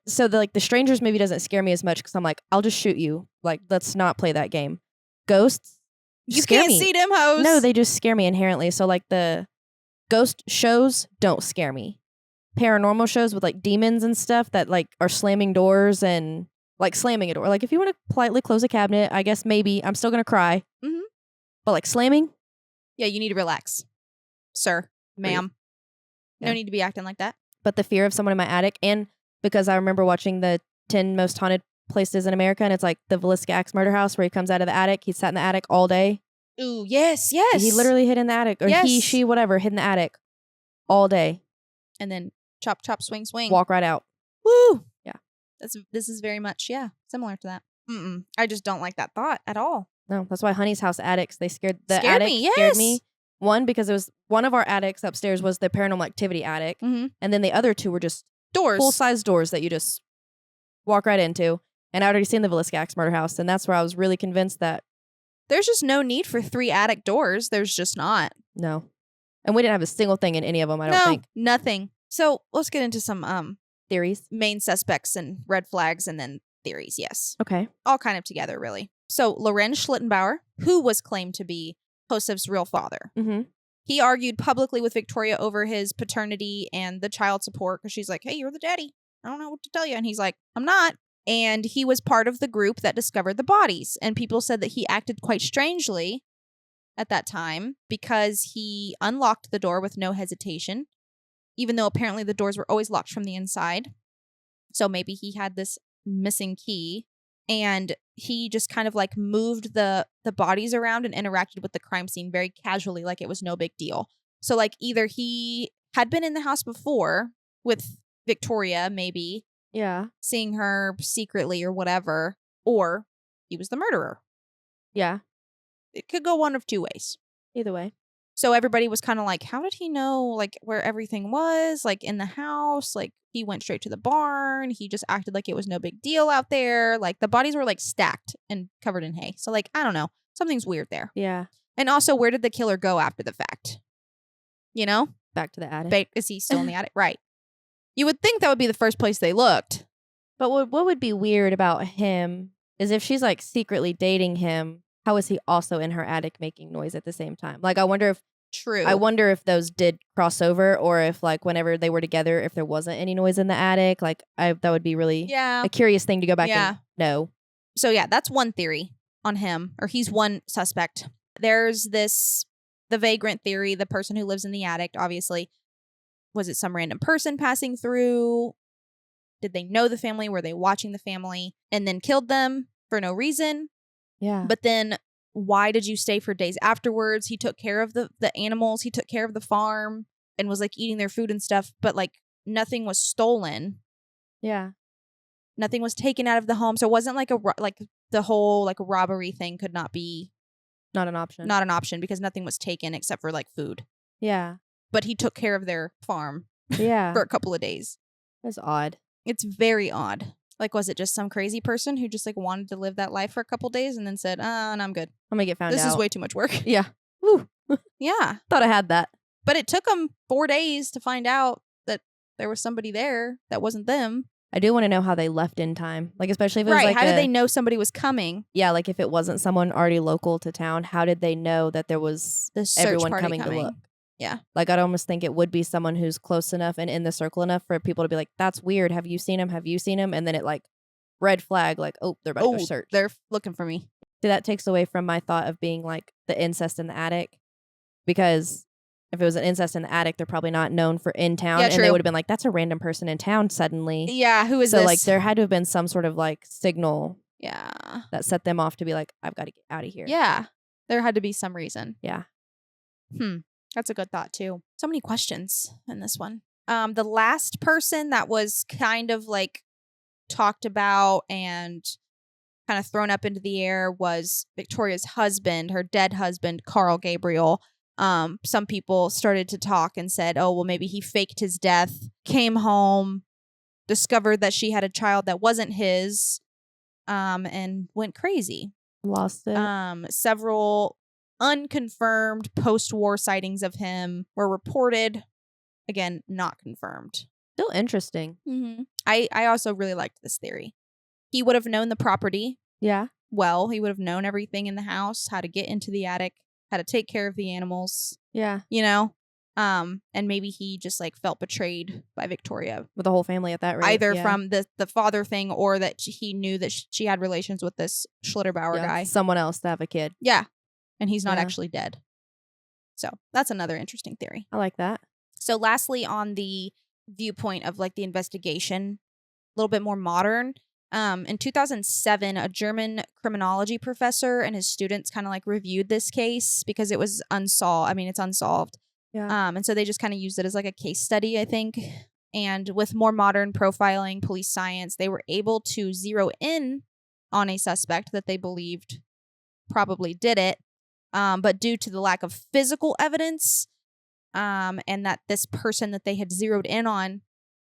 [SPEAKER 1] strangers movie doesn't scare me as much because I'm like, I'll just shoot you. Like, let's not play that game. Ghosts.
[SPEAKER 2] You
[SPEAKER 1] scare
[SPEAKER 2] can't
[SPEAKER 1] me.
[SPEAKER 2] see them hoes.
[SPEAKER 1] No, they just scare me inherently. So like the ghost shows don't scare me. Paranormal shows with like demons and stuff that like are slamming doors and like slamming a door. Like if you want to politely close a cabinet, I guess maybe I'm still gonna cry.
[SPEAKER 2] Mhm.
[SPEAKER 1] But like slamming,
[SPEAKER 2] Yeah, you need to relax, sir, ma'am. No
[SPEAKER 1] Yeah.
[SPEAKER 2] need to be acting like that.
[SPEAKER 1] but the fear of someone in my attic, and because I remember watching the 10 most haunted places in America, and it's like the Villisca Murder House where he comes out of the attic. He sat in the attic all day.
[SPEAKER 2] Ooh, yes, yes.
[SPEAKER 1] He literally hid in the attic, or he,
[SPEAKER 2] Yes.
[SPEAKER 1] she, whatever, hid in the attic all day.
[SPEAKER 2] And then chop, chop, swing, swing.
[SPEAKER 1] Walk right out.
[SPEAKER 2] Woo.
[SPEAKER 1] Yeah.
[SPEAKER 2] This is very much, similar to that. I just don't like that thought at all.
[SPEAKER 1] No, that's why Honey's house attics, they scared the
[SPEAKER 2] Scared
[SPEAKER 1] attic
[SPEAKER 2] me,
[SPEAKER 1] scared
[SPEAKER 2] yes.
[SPEAKER 1] me. One, because it was one of our attics upstairs was the Paranormal Activity attic.
[SPEAKER 2] Mm-hmm.
[SPEAKER 1] And then the other two were just
[SPEAKER 2] Doors.
[SPEAKER 1] full-size doors that you just walk right into. And I already seen the Villisca Murder House, and that's where I was really convinced that
[SPEAKER 2] There's just no need for 3 attic doors. There's just not.
[SPEAKER 1] no. And we didn't have a single thing in any of them, I don't
[SPEAKER 2] No,
[SPEAKER 1] think.
[SPEAKER 2] nothing. So let's get into some
[SPEAKER 1] Theories.
[SPEAKER 2] main suspects and red flags and then theories. Yes.
[SPEAKER 1] Okay.
[SPEAKER 2] All kind of together, really. So Lorenz Schlittenbauer, who was claimed to be Josef's real father,
[SPEAKER 1] Mm-hmm.
[SPEAKER 2] he argued publicly with Victoria over his paternity and the child support because she's like, hey, you're the daddy. I don't know what to tell you. And he's like, I'm not. And he was part of the group that discovered the bodies. And people said that he acted quite strangely at that time because he unlocked the door with no hesitation, even though apparently the doors were always locked from the inside. So maybe he had this missing key. And he just kind of like moved the bodies around and interacted with the crime scene very casually, like it was no big deal. So like either he had been in the house before with Victoria, maybe
[SPEAKER 1] Yeah.
[SPEAKER 2] seeing her secretly or whatever, or he was the murderer.
[SPEAKER 1] Yeah.
[SPEAKER 2] It could go one of 2 ways.
[SPEAKER 1] Either way.
[SPEAKER 2] So everybody was kind of like, how did he know like where everything was, like in the house? Like he went straight to the barn. He just acted like it was no big deal out there. Like the bodies were like stacked and covered in hay. So like, I don't know. Something's weird there.
[SPEAKER 1] Yeah.
[SPEAKER 2] And also, where did the killer go after the fact? You know?
[SPEAKER 1] Back to the attic.
[SPEAKER 2] Is he still in the attic? Right. You would think that would be the first place they looked.
[SPEAKER 1] But what would be weird about him is if she's like secretly dating him, how is he also in her attic making noise at the same time? Like, I wonder if those did cross over, or if like whenever they were together, if there wasn't any noise in the attic. Like, that would be really
[SPEAKER 2] Yeah.
[SPEAKER 1] a curious thing to go back
[SPEAKER 2] Yeah.
[SPEAKER 1] and know.
[SPEAKER 2] So yeah, that's one theory on him, or he's one suspect. There's the vagrant theory, the person who lives in the attic, obviously. Was it some random person passing through? Did they know the family? Were they watching the family and then killed them for no reason?
[SPEAKER 1] Yeah.
[SPEAKER 2] But then why did you stay for days afterwards? He took care of the animals. He took care of the farm and was like eating their food and stuff. But like nothing was stolen.
[SPEAKER 1] Yeah.
[SPEAKER 2] Nothing was taken out of the home. So it wasn't like the whole like robbery thing could not be.
[SPEAKER 1] Not an option.
[SPEAKER 2] Not an option because nothing was taken except for like food.
[SPEAKER 1] Yeah.
[SPEAKER 2] But he took care of their farm.
[SPEAKER 1] Yeah.
[SPEAKER 2] For a couple of days.
[SPEAKER 1] That's odd.
[SPEAKER 2] It's very odd. Like, was it just some crazy person who just like wanted to live that life for a couple days and then said, no, I'm good.
[SPEAKER 1] I'm gonna get found out.
[SPEAKER 2] This is way too much work.
[SPEAKER 1] Yeah. Woo.
[SPEAKER 2] Yeah.
[SPEAKER 1] Thought I had that.
[SPEAKER 2] But it took them 4 days to find out that there was somebody there that wasn't them.
[SPEAKER 1] I do want to know how they left in time. Like, especially if it was
[SPEAKER 2] right.
[SPEAKER 1] like
[SPEAKER 2] How did they know somebody was coming?
[SPEAKER 1] Yeah, like if it wasn't someone already local to town, how did they know that there was
[SPEAKER 2] The search
[SPEAKER 1] everyone
[SPEAKER 2] party
[SPEAKER 1] coming to look?
[SPEAKER 2] Yeah.
[SPEAKER 1] Like, I'd almost think it would be someone who's close enough and in the circle enough for people to be like, that's weird. Have you seen him? Have you seen him? And then it like red flag, like, oh, they're about to go search.
[SPEAKER 2] They're looking for me.
[SPEAKER 1] So that takes away from my thought of being like the incest in the attic. Because if it was an incest in the attic, they're probably not known for in town.
[SPEAKER 2] Yeah,
[SPEAKER 1] and
[SPEAKER 2] true.
[SPEAKER 1] they would have been like, that's a random person in town suddenly.
[SPEAKER 2] Yeah, who is
[SPEAKER 1] so
[SPEAKER 2] this?
[SPEAKER 1] Like there had to have been some sort of like signal
[SPEAKER 2] Yeah.
[SPEAKER 1] that set them off to be like, I've got to get out of here.
[SPEAKER 2] Yeah. There had to be some reason.
[SPEAKER 1] Yeah.
[SPEAKER 2] That's a good thought too. So many questions in this one. The last person that was kind of like talked about and kind of thrown up into the air was Victoria's husband, her dead husband, Carl Gabriel. Some people started to talk and said, oh, well, maybe he faked his death, came home, discovered that she had a child that wasn't his, and went crazy.
[SPEAKER 1] Lost it.
[SPEAKER 2] Several unconfirmed post-war sightings of him were reported. Again, not confirmed.
[SPEAKER 1] Still interesting.
[SPEAKER 2] Mm-hmm. I also really liked this theory. He would have known the property.
[SPEAKER 1] Yeah.
[SPEAKER 2] Well, he would have known everything in the house, how to get into the attic, how to take care of the animals.
[SPEAKER 1] Yeah.
[SPEAKER 2] You know? And maybe he just like felt betrayed by Victoria.
[SPEAKER 1] With the whole family at that rate.
[SPEAKER 2] Either from the father thing or that he knew that she had relations with this Schlitterbauer guy.
[SPEAKER 1] Someone else to have a kid.
[SPEAKER 2] Yeah. And he's not actually dead. So that's another interesting theory.
[SPEAKER 1] I like that.
[SPEAKER 2] So lastly, on the viewpoint of like the investigation, a little bit more modern. In 2007, a German criminology professor and his students kind of like reviewed this case because it was unsolved. I mean, it's unsolved.
[SPEAKER 1] Yeah.
[SPEAKER 2] And so they just kind of used it as like a case study, I think. And with more modern profiling, police science, they were able to zero in on a suspect that they believed probably did it. But due to the lack of physical evidence, and that this person that they had zeroed in on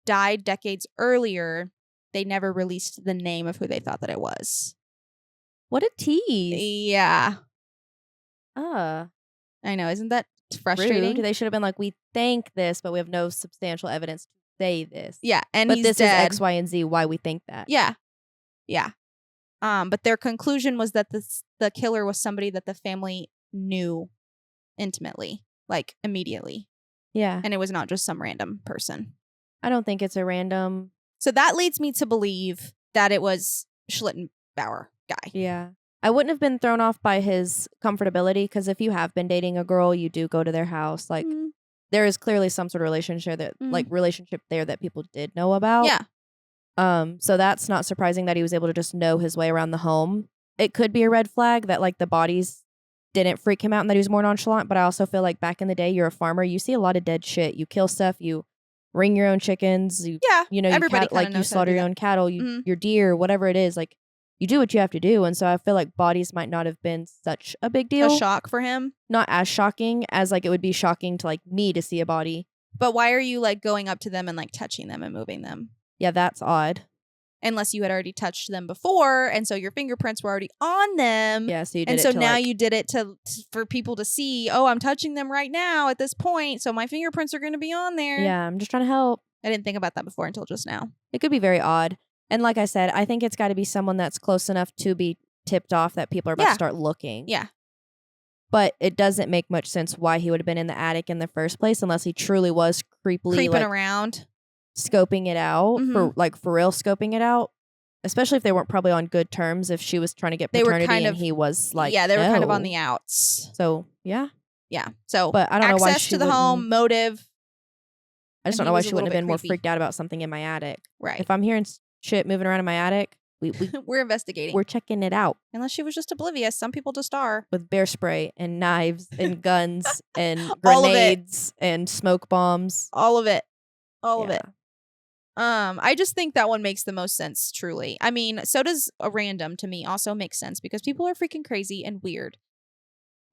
[SPEAKER 2] died decades earlier, they never released the name of who they thought that it was.
[SPEAKER 1] What a tease.
[SPEAKER 2] Yeah.
[SPEAKER 1] I
[SPEAKER 2] know. Isn't that frustrating?
[SPEAKER 1] Rude. They should have been like, we think this, but we have no substantial evidence to say this.
[SPEAKER 2] Yeah. And
[SPEAKER 1] but
[SPEAKER 2] he's
[SPEAKER 1] this
[SPEAKER 2] dead.
[SPEAKER 1] is X, Y, and Z why we think that.
[SPEAKER 2] Yeah. Yeah. But their conclusion was that the killer was somebody that the family knew intimately, like immediately.
[SPEAKER 1] Yeah.
[SPEAKER 2] And it was not just some random person.
[SPEAKER 1] I don't think it's a random.
[SPEAKER 2] So that leads me to believe that it was Schlitterbauer guy.
[SPEAKER 1] Yeah. I wouldn't have been thrown off by his comfortability because if you have been dating a girl, you do go to their house. Like there is clearly some sort of relationship there that people did know about.
[SPEAKER 2] Yeah.
[SPEAKER 1] So that's not surprising that he was able to just know his way around the home. It could be a red flag that like the bodies didn't freak him out and that he was more nonchalant. But I also feel like back in the day, you're a farmer. You see a lot of dead shit. You kill stuff. You ring your own chickens.
[SPEAKER 2] Everybody
[SPEAKER 1] you slaughter your own cattle. Your deer, whatever it is. Like you do what you have to do. And so I feel like bodies might not have been such a big deal.
[SPEAKER 2] A shock for him.
[SPEAKER 1] Not as shocking as like it would be shocking to like me to see a body.
[SPEAKER 2] But why are you like going up to them and like touching them and moving them?
[SPEAKER 1] Yeah, that's odd.
[SPEAKER 2] Unless you had already touched them before, and so your fingerprints were already on them.
[SPEAKER 1] Yeah, so you did
[SPEAKER 2] and
[SPEAKER 1] it
[SPEAKER 2] so
[SPEAKER 1] to,
[SPEAKER 2] now
[SPEAKER 1] like,
[SPEAKER 2] you did it for people to see. Oh, I'm touching them right now at this point, so my fingerprints are going to be on there.
[SPEAKER 1] Yeah, I'm just trying to help.
[SPEAKER 2] I didn't think about that before until just now.
[SPEAKER 1] It could be very odd, and like I said, I think it's got to be someone that's close enough to be tipped off that people are about to start looking.
[SPEAKER 2] Yeah,
[SPEAKER 1] but it doesn't make much sense why he would have been in the attic in the first place unless he truly was creeping
[SPEAKER 2] around,
[SPEAKER 1] scoping it out for real, scoping it out. Especially if they weren't probably on good terms. If she was trying to get paternity and he was like,
[SPEAKER 2] they were kind of on the outs.
[SPEAKER 1] So yeah.
[SPEAKER 2] So,
[SPEAKER 1] but I don't know why
[SPEAKER 2] access to the home, motive.
[SPEAKER 1] I just don't know why she wouldn't have been more freaked out about something in my attic.
[SPEAKER 2] Right.
[SPEAKER 1] If I'm hearing shit moving around in my attic,
[SPEAKER 2] We're investigating.
[SPEAKER 1] We're checking it out
[SPEAKER 2] Unless she was just oblivious. Some people just are.
[SPEAKER 1] with bear spray and knives and guns and
[SPEAKER 2] All of it.
[SPEAKER 1] grenades and smoke bombs.
[SPEAKER 2] All of it. All of
[SPEAKER 1] Yeah.
[SPEAKER 2] it. I just think that one makes the most sense, truly. I mean, so does a random to me also makes sense because people are freaking crazy and weird.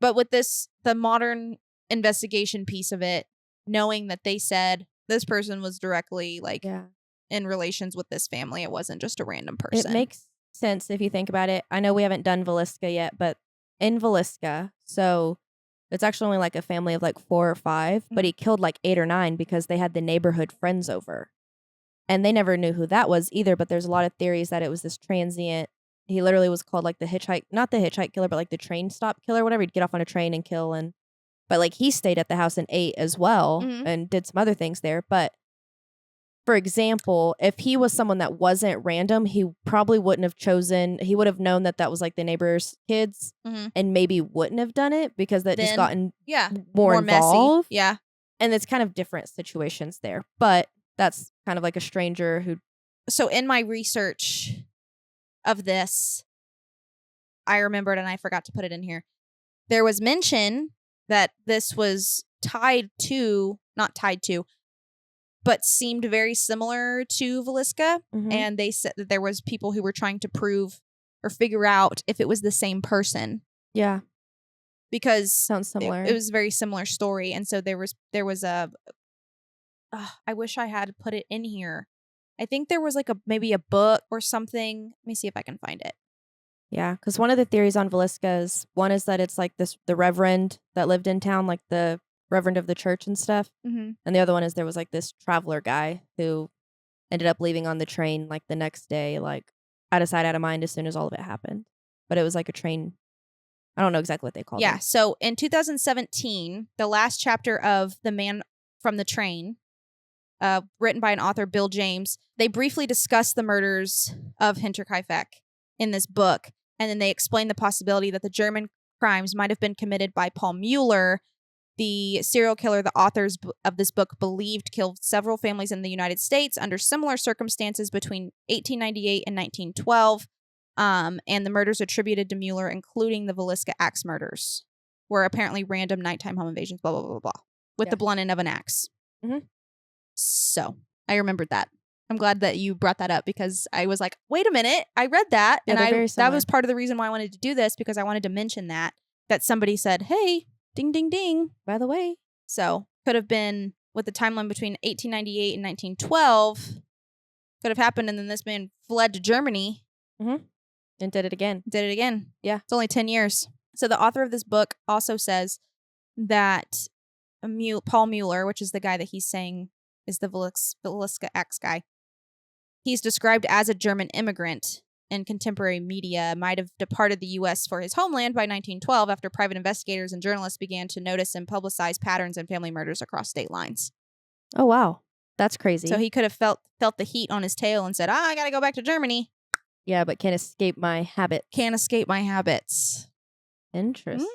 [SPEAKER 2] But with this, the modern investigation piece of it, knowing that they said this person was directly like in relations with this family, it wasn't just a random person.
[SPEAKER 1] It makes sense if you think about it. I know we haven't done Villisca yet, but in Villisca, so it's actually only like a family of like 4 or 5, but he killed like 8 or 9 because they had the neighborhood friends over. And they never knew who that was either, but there's a lot of theories that it was this transient. He literally was called like the not the hitchhike killer, but like the train stop killer, whatever. He'd get off on a train and kill. But like he stayed at the house and ate as well and did some other things there. But for example, if he was someone that wasn't random, he probably wouldn't have chosen, he would have known that that was like the neighbor's kids and maybe wouldn't have done it because that just gotten more involved.
[SPEAKER 2] Messy. Yeah.
[SPEAKER 1] And it's kind of different situations there. But that's kind of like a stranger who.
[SPEAKER 2] So in my research of this, I remembered, and I forgot to put it in here, there was mention that this was not tied to, but seemed very similar to Villisca. And they said that there was people who were trying to prove or figure out if it was the same person.
[SPEAKER 1] Yeah.
[SPEAKER 2] Because
[SPEAKER 1] sounds similar.
[SPEAKER 2] It was a very similar story. And so there was a, I wish I had put it in here. I think there was like maybe a book or something. Let me see if I can find it.
[SPEAKER 1] Yeah, because one of the theories on Villisca is that it's like the reverend that lived in town, like the reverend of the church and stuff. And the other one is there was like this traveler guy who ended up leaving on the train like the next day, like out of sight, out of mind as soon as all of it happened. But it was like a train. I don't know exactly what they called it.
[SPEAKER 2] Yeah, so in 2017, the last chapter of The Man from the Train, written by an author, Bill James, they briefly discuss the murders of Hinterkaifeck in this book. And then they explain the possibility that the German crimes might have been committed by Paul Mueller, the serial killer the authors of this book believed killed several families in the United States under similar circumstances between 1898 and 1912. And the murders attributed to Mueller, including the Villisca axe murders, were apparently random nighttime home invasions, blah, blah, blah, blah, with the blunt end of an axe. So I remembered that. I'm glad that you brought that up because I was like, wait a minute, I read that.
[SPEAKER 1] Yeah,
[SPEAKER 2] and that was part of the reason why I wanted to do this, because I wanted to mention that somebody said, hey, ding, ding, ding,
[SPEAKER 1] by the way.
[SPEAKER 2] So could have been with the timeline between 1898 and 1912, could have happened. And then this man fled to Germany.
[SPEAKER 1] And did it again.
[SPEAKER 2] Yeah. It's only 10 years. So the author of this book also says that Paul Mueller, which is the guy that he's saying is the Villisca axe guy, he's described as a German immigrant in contemporary media, might have departed the U.S. for his homeland by 1912 after private investigators and journalists began to notice and publicize patterns in family murders across state lines.
[SPEAKER 1] Oh, wow. That's crazy.
[SPEAKER 2] So he could have felt the heat on his tail and said, I got to go back to Germany.
[SPEAKER 1] Yeah, but can't escape my habit. Interesting.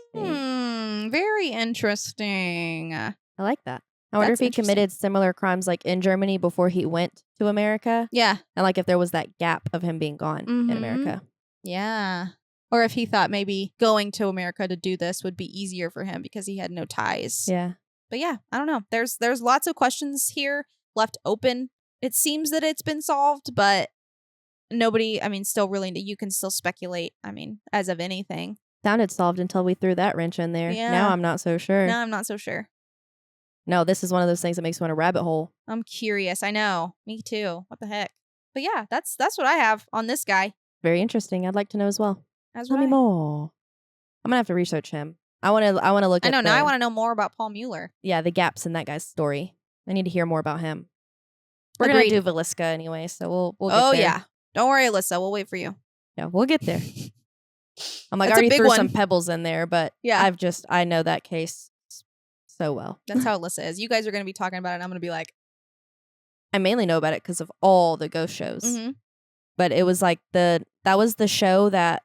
[SPEAKER 2] Very interesting.
[SPEAKER 1] I like that. I wonder if he committed similar crimes like in Germany before he went to America.
[SPEAKER 2] Yeah.
[SPEAKER 1] And like if there was that gap of him being gone in America.
[SPEAKER 2] Yeah. Or if he thought maybe going to America to do this would be easier for him because he had no ties.
[SPEAKER 1] Yeah.
[SPEAKER 2] But yeah, I don't know. There's lots of questions here left open. It seems that it's been solved, but nobody, still really, you can still speculate, as of anything.
[SPEAKER 1] Sounded solved until we threw that wrench in there.
[SPEAKER 2] Yeah.
[SPEAKER 1] Now I'm not so sure.
[SPEAKER 2] No,
[SPEAKER 1] this is one of those things that makes you want a rabbit hole.
[SPEAKER 2] I'm curious. I know. Me too. What the heck? But yeah, that's what I have on this guy.
[SPEAKER 1] Very interesting. I'd like to know as well. Tell me more. I'm gonna have to research him. I want to look.
[SPEAKER 2] Now I want to know more about Paul Mueller.
[SPEAKER 1] Yeah, the gaps in that guy's story. I need to hear more about him. We're gonna do Villisca anyway, so we'll get there.
[SPEAKER 2] Yeah. Don't worry, Alyssa. We'll wait for you.
[SPEAKER 1] Yeah, we'll get there. I'm like, I already threw some pebbles in there, but yeah, I know that case so well.
[SPEAKER 2] That's how Alyssa is. You guys are going to be talking about it, and I'm going to be like,
[SPEAKER 1] I mainly know about it because of all the ghost shows. But it was like that was the show that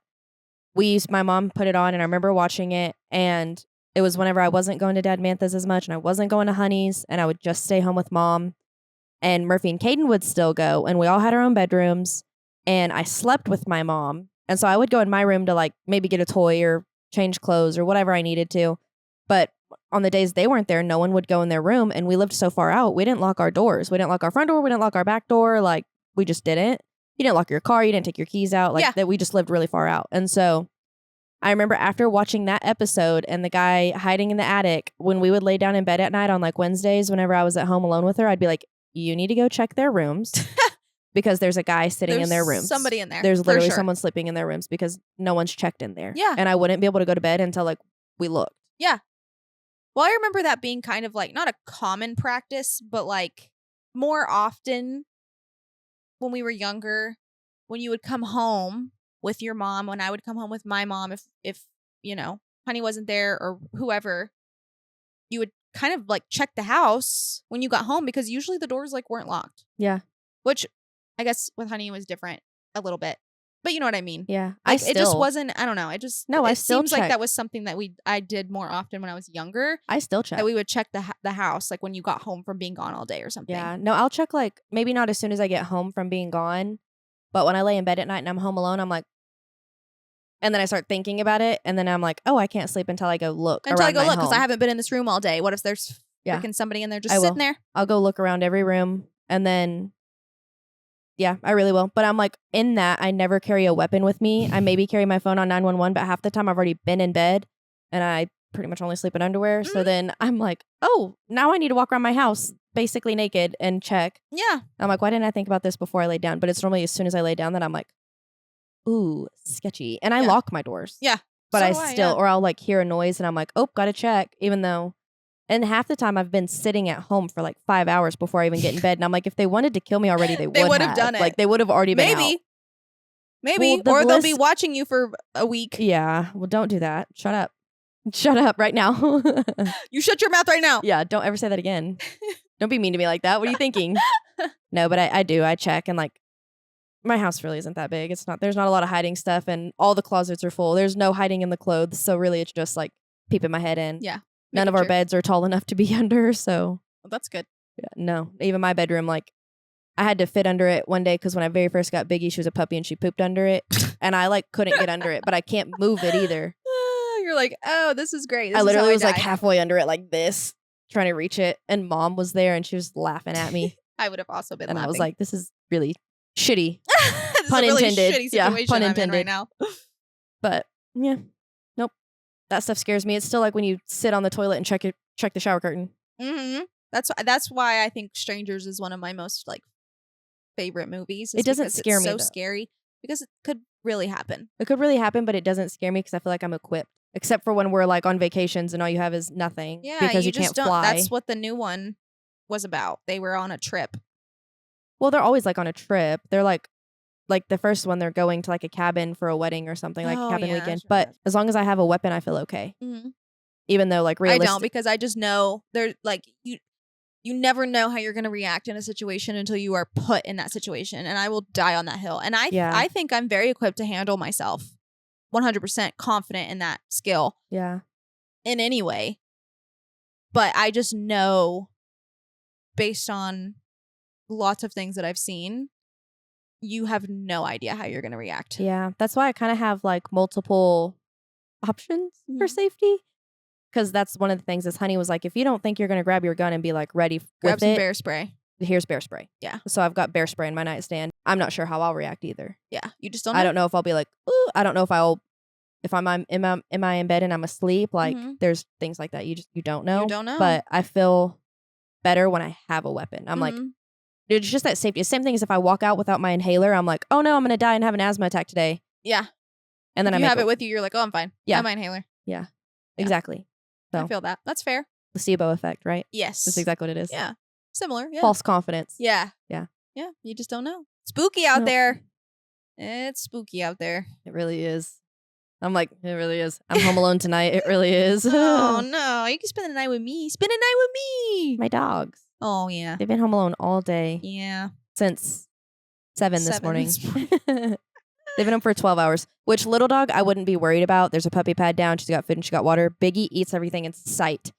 [SPEAKER 1] my mom put it on, and I remember watching it, and it was whenever I wasn't going to Dad Mantha's as much, and I wasn't going to Honey's, and I would just stay home with Mom, and Murphy and Caden would still go, and we all had our own bedrooms, and I slept with my mom. And so I would go in my room to like maybe get a toy or change clothes or whatever I needed to. But on the days they weren't there, no one would go in their room. And we lived so far out, we didn't lock our doors. We didn't lock our front door. We didn't lock our back door. Like, we just didn't. You didn't lock your car. You didn't take your keys out. Like, that we just lived really far out. And so I remember after watching that episode and the guy hiding in the attic, when we would lay down in bed at night on like Wednesdays, whenever I was at home alone with her, I'd be like, you need to go check their rooms because there's a guy sitting in their rooms.
[SPEAKER 2] Somebody in there.
[SPEAKER 1] There's literally someone sleeping in their rooms because no one's checked in there.
[SPEAKER 2] Yeah.
[SPEAKER 1] And I wouldn't be able to go to bed until like we looked.
[SPEAKER 2] Yeah. Well, I remember that being kind of like not a common practice, but like more often when we were younger, when you would come home with your mom, when I would come home with my mom, if you know, Honey wasn't there or whoever, you would kind of like check the house when you got home because usually the doors like weren't locked.
[SPEAKER 1] Yeah.
[SPEAKER 2] Which I guess with Honey was different a little bit. But you know what I mean?
[SPEAKER 1] Yeah.
[SPEAKER 2] Like, it just wasn't, I don't know. It
[SPEAKER 1] still
[SPEAKER 2] seems
[SPEAKER 1] check.
[SPEAKER 2] like that was something that I did more often when I was younger.
[SPEAKER 1] I still check.
[SPEAKER 2] That we would check the house like when you got home from being gone all day or something.
[SPEAKER 1] Yeah. No, I'll check like maybe not as soon as I get home from being gone, but when I lay in bed at night and I'm home alone, I'm like, and then I start thinking about it, and then I'm like, oh, I can't sleep until I go look.
[SPEAKER 2] Because I haven't been in this room all day. What if there's freaking somebody in there just sitting there?
[SPEAKER 1] I'll go look around every room, and then, yeah, I really will. But I'm like, in that, I never carry a weapon with me. I maybe carry my phone on 911, but half the time I've already been in bed, and I pretty much only sleep in underwear. So then I'm like, oh, now I need to walk around my house basically naked and check.
[SPEAKER 2] Yeah.
[SPEAKER 1] I'm like, why didn't I think about this before I laid down? But it's normally as soon as I lay down that I'm like, ooh, sketchy. And I lock my doors.
[SPEAKER 2] Yeah.
[SPEAKER 1] But or I'll like hear a noise and I'm like, oh, gotta check. Even though, and half the time I've been sitting at home for like 5 hours before I even get in bed. And I'm like, if they wanted to kill me already, they would have done it. Like, they would have already been out.
[SPEAKER 2] Maybe. Well, or they'll be watching you for a week.
[SPEAKER 1] Yeah. Well, don't do that. Shut up. Shut up right now.
[SPEAKER 2] You shut your mouth right now.
[SPEAKER 1] Yeah. Don't ever say that again. Don't be mean to me like that. What are you thinking? No, but I do. I check and like, my house really isn't that big. There's not a lot of hiding stuff and all the closets are full. There's no hiding in the clothes. So really it's just like peeping my head in.
[SPEAKER 2] Yeah.
[SPEAKER 1] None of our beds are tall enough to be under. So
[SPEAKER 2] well, that's good.
[SPEAKER 1] Yeah, no, even my bedroom, like I had to fit under it one day because when I very first got Biggie, she was a puppy and she pooped under it. And I like couldn't get under it, but I can't move it either.
[SPEAKER 2] You're like, oh, this is great.
[SPEAKER 1] I literally was like halfway under it like this, trying to reach it. And Mom was there and she was laughing at me.
[SPEAKER 2] I would have also been
[SPEAKER 1] and
[SPEAKER 2] laughing.
[SPEAKER 1] I was like, this is really shitty.
[SPEAKER 2] Pun intended.
[SPEAKER 1] Really
[SPEAKER 2] shitty situation
[SPEAKER 1] pun
[SPEAKER 2] I'm
[SPEAKER 1] intended.
[SPEAKER 2] in right now.
[SPEAKER 1] But yeah, nope. That stuff scares me. It's still like when you sit on the toilet and check the shower curtain.
[SPEAKER 2] Mm-hmm. That's why I think Strangers is one of my most like favorite movies.
[SPEAKER 1] It doesn't scare me.
[SPEAKER 2] It's so scary because it could really happen.
[SPEAKER 1] It could really happen, but it doesn't scare me because I feel like I'm equipped. Except for when we're like on vacations and all you have is nothing.
[SPEAKER 2] Yeah,
[SPEAKER 1] because you can't fly.
[SPEAKER 2] That's what the new one was about. They were on a trip.
[SPEAKER 1] Well, they're always like on a trip. They're like the first one, they're going to like a cabin for a wedding or something, like cabin weekend. But as long as I have a weapon, I feel okay. Mm-hmm. Even though like realistic.
[SPEAKER 2] I don't, because I just know they're like you never know how you're going to react in a situation until you are put in that situation, and I will die on that hill. And I think I'm very equipped to handle myself, 100% confident in that skill.
[SPEAKER 1] Yeah.
[SPEAKER 2] In any way. But I just know based on lots of things that I've seen, you have no idea how you're going to react.
[SPEAKER 1] Yeah. That's why I kind of have like multiple options for safety. Because that's one of the things is Honey was like, if you don't think you're going to grab your gun and be like ready
[SPEAKER 2] grab some bear spray.
[SPEAKER 1] Here's bear spray.
[SPEAKER 2] Yeah.
[SPEAKER 1] So I've got bear spray in my nightstand. I'm not sure how I'll react either.
[SPEAKER 2] Yeah. You just don't know.
[SPEAKER 1] I don't know if I'll be like, ooh, I don't know if am I in bed and I'm asleep? Like there's things like that. You don't know.
[SPEAKER 2] You don't know.
[SPEAKER 1] But I feel better when I have a weapon. I'm like, it's just that safety. Same thing as if I walk out without my inhaler, I'm like, oh no, I'm going to die and have an asthma attack today.
[SPEAKER 2] Yeah.
[SPEAKER 1] And then
[SPEAKER 2] if you have it with you, you're like, oh, I'm fine. Yeah. I have my inhaler.
[SPEAKER 1] Yeah. Exactly. So
[SPEAKER 2] I feel that. That's fair.
[SPEAKER 1] Placebo effect, right?
[SPEAKER 2] Yes.
[SPEAKER 1] That's exactly what it is.
[SPEAKER 2] Yeah. Similar. Yeah.
[SPEAKER 1] False confidence.
[SPEAKER 2] Yeah.
[SPEAKER 1] Yeah.
[SPEAKER 2] Yeah. You just don't know. Spooky out there. It's spooky out there.
[SPEAKER 1] It really is. I'm like, it really is. I'm home alone tonight. It really is.
[SPEAKER 2] Oh, no. You can spend the night with me. Spend a night with me.
[SPEAKER 1] My dogs.
[SPEAKER 2] Oh, yeah.
[SPEAKER 1] They've been home alone all day.
[SPEAKER 2] Yeah.
[SPEAKER 1] Since 7 this morning. They've been home for 12 hours, which little dog, I wouldn't be worried about. There's a puppy pad down. She's got food and she got water. Biggie eats everything in sight.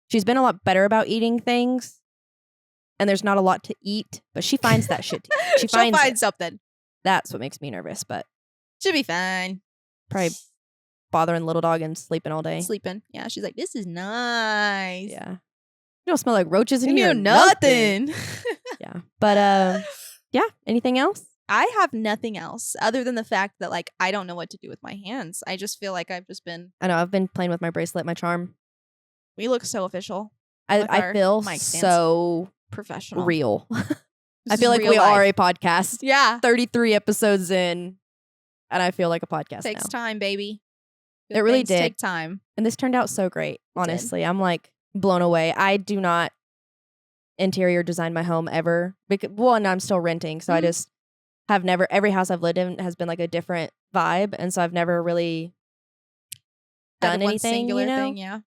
[SPEAKER 1] She's been a lot better about eating things. And there's not a lot to eat, but she finds that shit. She'll
[SPEAKER 2] find something.
[SPEAKER 1] That's what makes me nervous, but
[SPEAKER 2] Should be fine.
[SPEAKER 1] probably bothering little dog and sleeping all day.
[SPEAKER 2] Sleeping. Yeah, she's like, this is nice.
[SPEAKER 1] Yeah. You don't smell like roaches in
[SPEAKER 2] You
[SPEAKER 1] here.
[SPEAKER 2] knew nothing.
[SPEAKER 1] Yeah. But yeah. Anything else?
[SPEAKER 2] I have nothing else other than the fact that like I don't know what to do with my hands. I just feel like I've just been.
[SPEAKER 1] I know. I've been playing with my bracelet, my charm.
[SPEAKER 2] We look so official.
[SPEAKER 1] I feel
[SPEAKER 2] mic stands.
[SPEAKER 1] so
[SPEAKER 2] Professional.
[SPEAKER 1] real.
[SPEAKER 2] This
[SPEAKER 1] I feel
[SPEAKER 2] is
[SPEAKER 1] like
[SPEAKER 2] real
[SPEAKER 1] we
[SPEAKER 2] life.
[SPEAKER 1] are a podcast.
[SPEAKER 2] Yeah.
[SPEAKER 1] 33 episodes in, and I feel like a podcast
[SPEAKER 2] Takes
[SPEAKER 1] now.
[SPEAKER 2] time, baby.
[SPEAKER 1] It really
[SPEAKER 2] things
[SPEAKER 1] did.
[SPEAKER 2] take time.
[SPEAKER 1] And this turned out so great.
[SPEAKER 2] It
[SPEAKER 1] Honestly, I'm like blown away. I do not interior design my home ever. Because, well, and I'm still renting, so I
[SPEAKER 2] Mhm.
[SPEAKER 1] just have never. Every house I've lived in has been like a different vibe, and so I've never really
[SPEAKER 2] Had
[SPEAKER 1] done
[SPEAKER 2] one
[SPEAKER 1] anything.
[SPEAKER 2] singular
[SPEAKER 1] You know,
[SPEAKER 2] thing, yeah.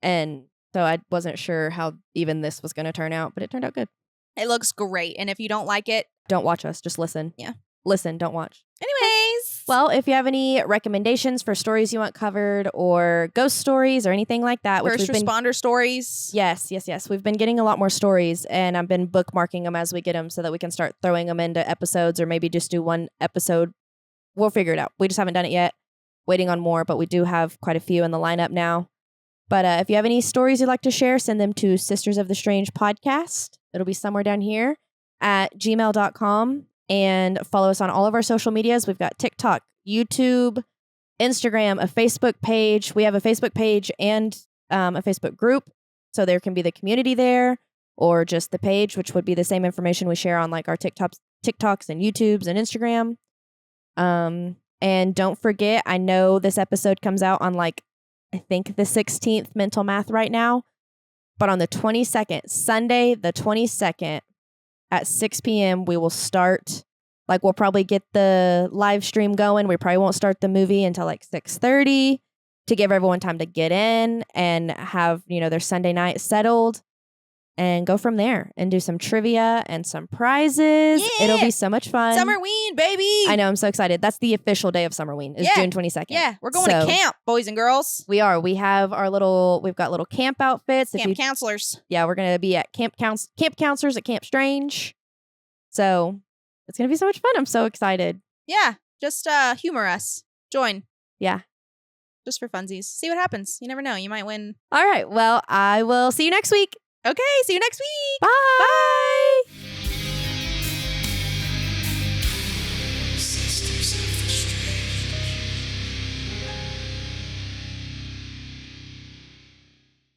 [SPEAKER 1] and so I wasn't sure how even this was going to turn out, but it turned out good.
[SPEAKER 2] It looks great. And if you don't like it,
[SPEAKER 1] Don't watch us. Just listen.
[SPEAKER 2] Yeah.
[SPEAKER 1] Listen. Don't watch.
[SPEAKER 2] anyways.
[SPEAKER 1] Well, if you have any recommendations for stories you want covered or ghost stories or anything like that, which
[SPEAKER 2] First
[SPEAKER 1] we've been
[SPEAKER 2] responder stories.
[SPEAKER 1] Yes. We've been getting a lot more stories, and I've been bookmarking them as we get them so that we can start throwing them into episodes, or maybe just do one episode. We'll figure it out. We just haven't done it yet. Waiting on more, but we do have quite a few in the lineup now. But if you have any stories you'd like to share, send them to Sisters of the Strange podcast. It'll be somewhere down here at gmail.com, and follow us on all of our social medias. We've got TikTok, YouTube, Instagram, a Facebook page. We have a Facebook page and a Facebook group. So there can be the community there, or just the page, which would be the same information we share on like our TikToks and YouTubes and Instagram. And don't forget, I know this episode comes out on like, I think the 16th mental math right now, but on the 22nd, Sunday, the 22nd at 6 p.m., we will start. Like, we'll probably get the live stream going. We probably won't start the movie until like 6:30 to give everyone time to get in and have, their Sunday night settled, and go from there and do some trivia and some prizes.
[SPEAKER 2] Yeah.
[SPEAKER 1] It'll be so much fun.
[SPEAKER 2] Summerween, baby.
[SPEAKER 1] I know. I'm so excited. That's the official day of Summerween is
[SPEAKER 2] Yeah.
[SPEAKER 1] June 22nd.
[SPEAKER 2] Yeah, we're going to camp, boys and girls.
[SPEAKER 1] We are. We've got little camp outfits.
[SPEAKER 2] Camp counselors.
[SPEAKER 1] Yeah, we're going to be at camp counselors at Camp Strange. So it's going to be so much fun. I'm so excited.
[SPEAKER 2] Yeah, just humor us. Join.
[SPEAKER 1] Yeah.
[SPEAKER 2] Just for funsies. See what happens. You never know. You might win.
[SPEAKER 1] All right. Well, I will see you next week.
[SPEAKER 2] Okay, see you next week.
[SPEAKER 1] Bye.
[SPEAKER 2] Bye.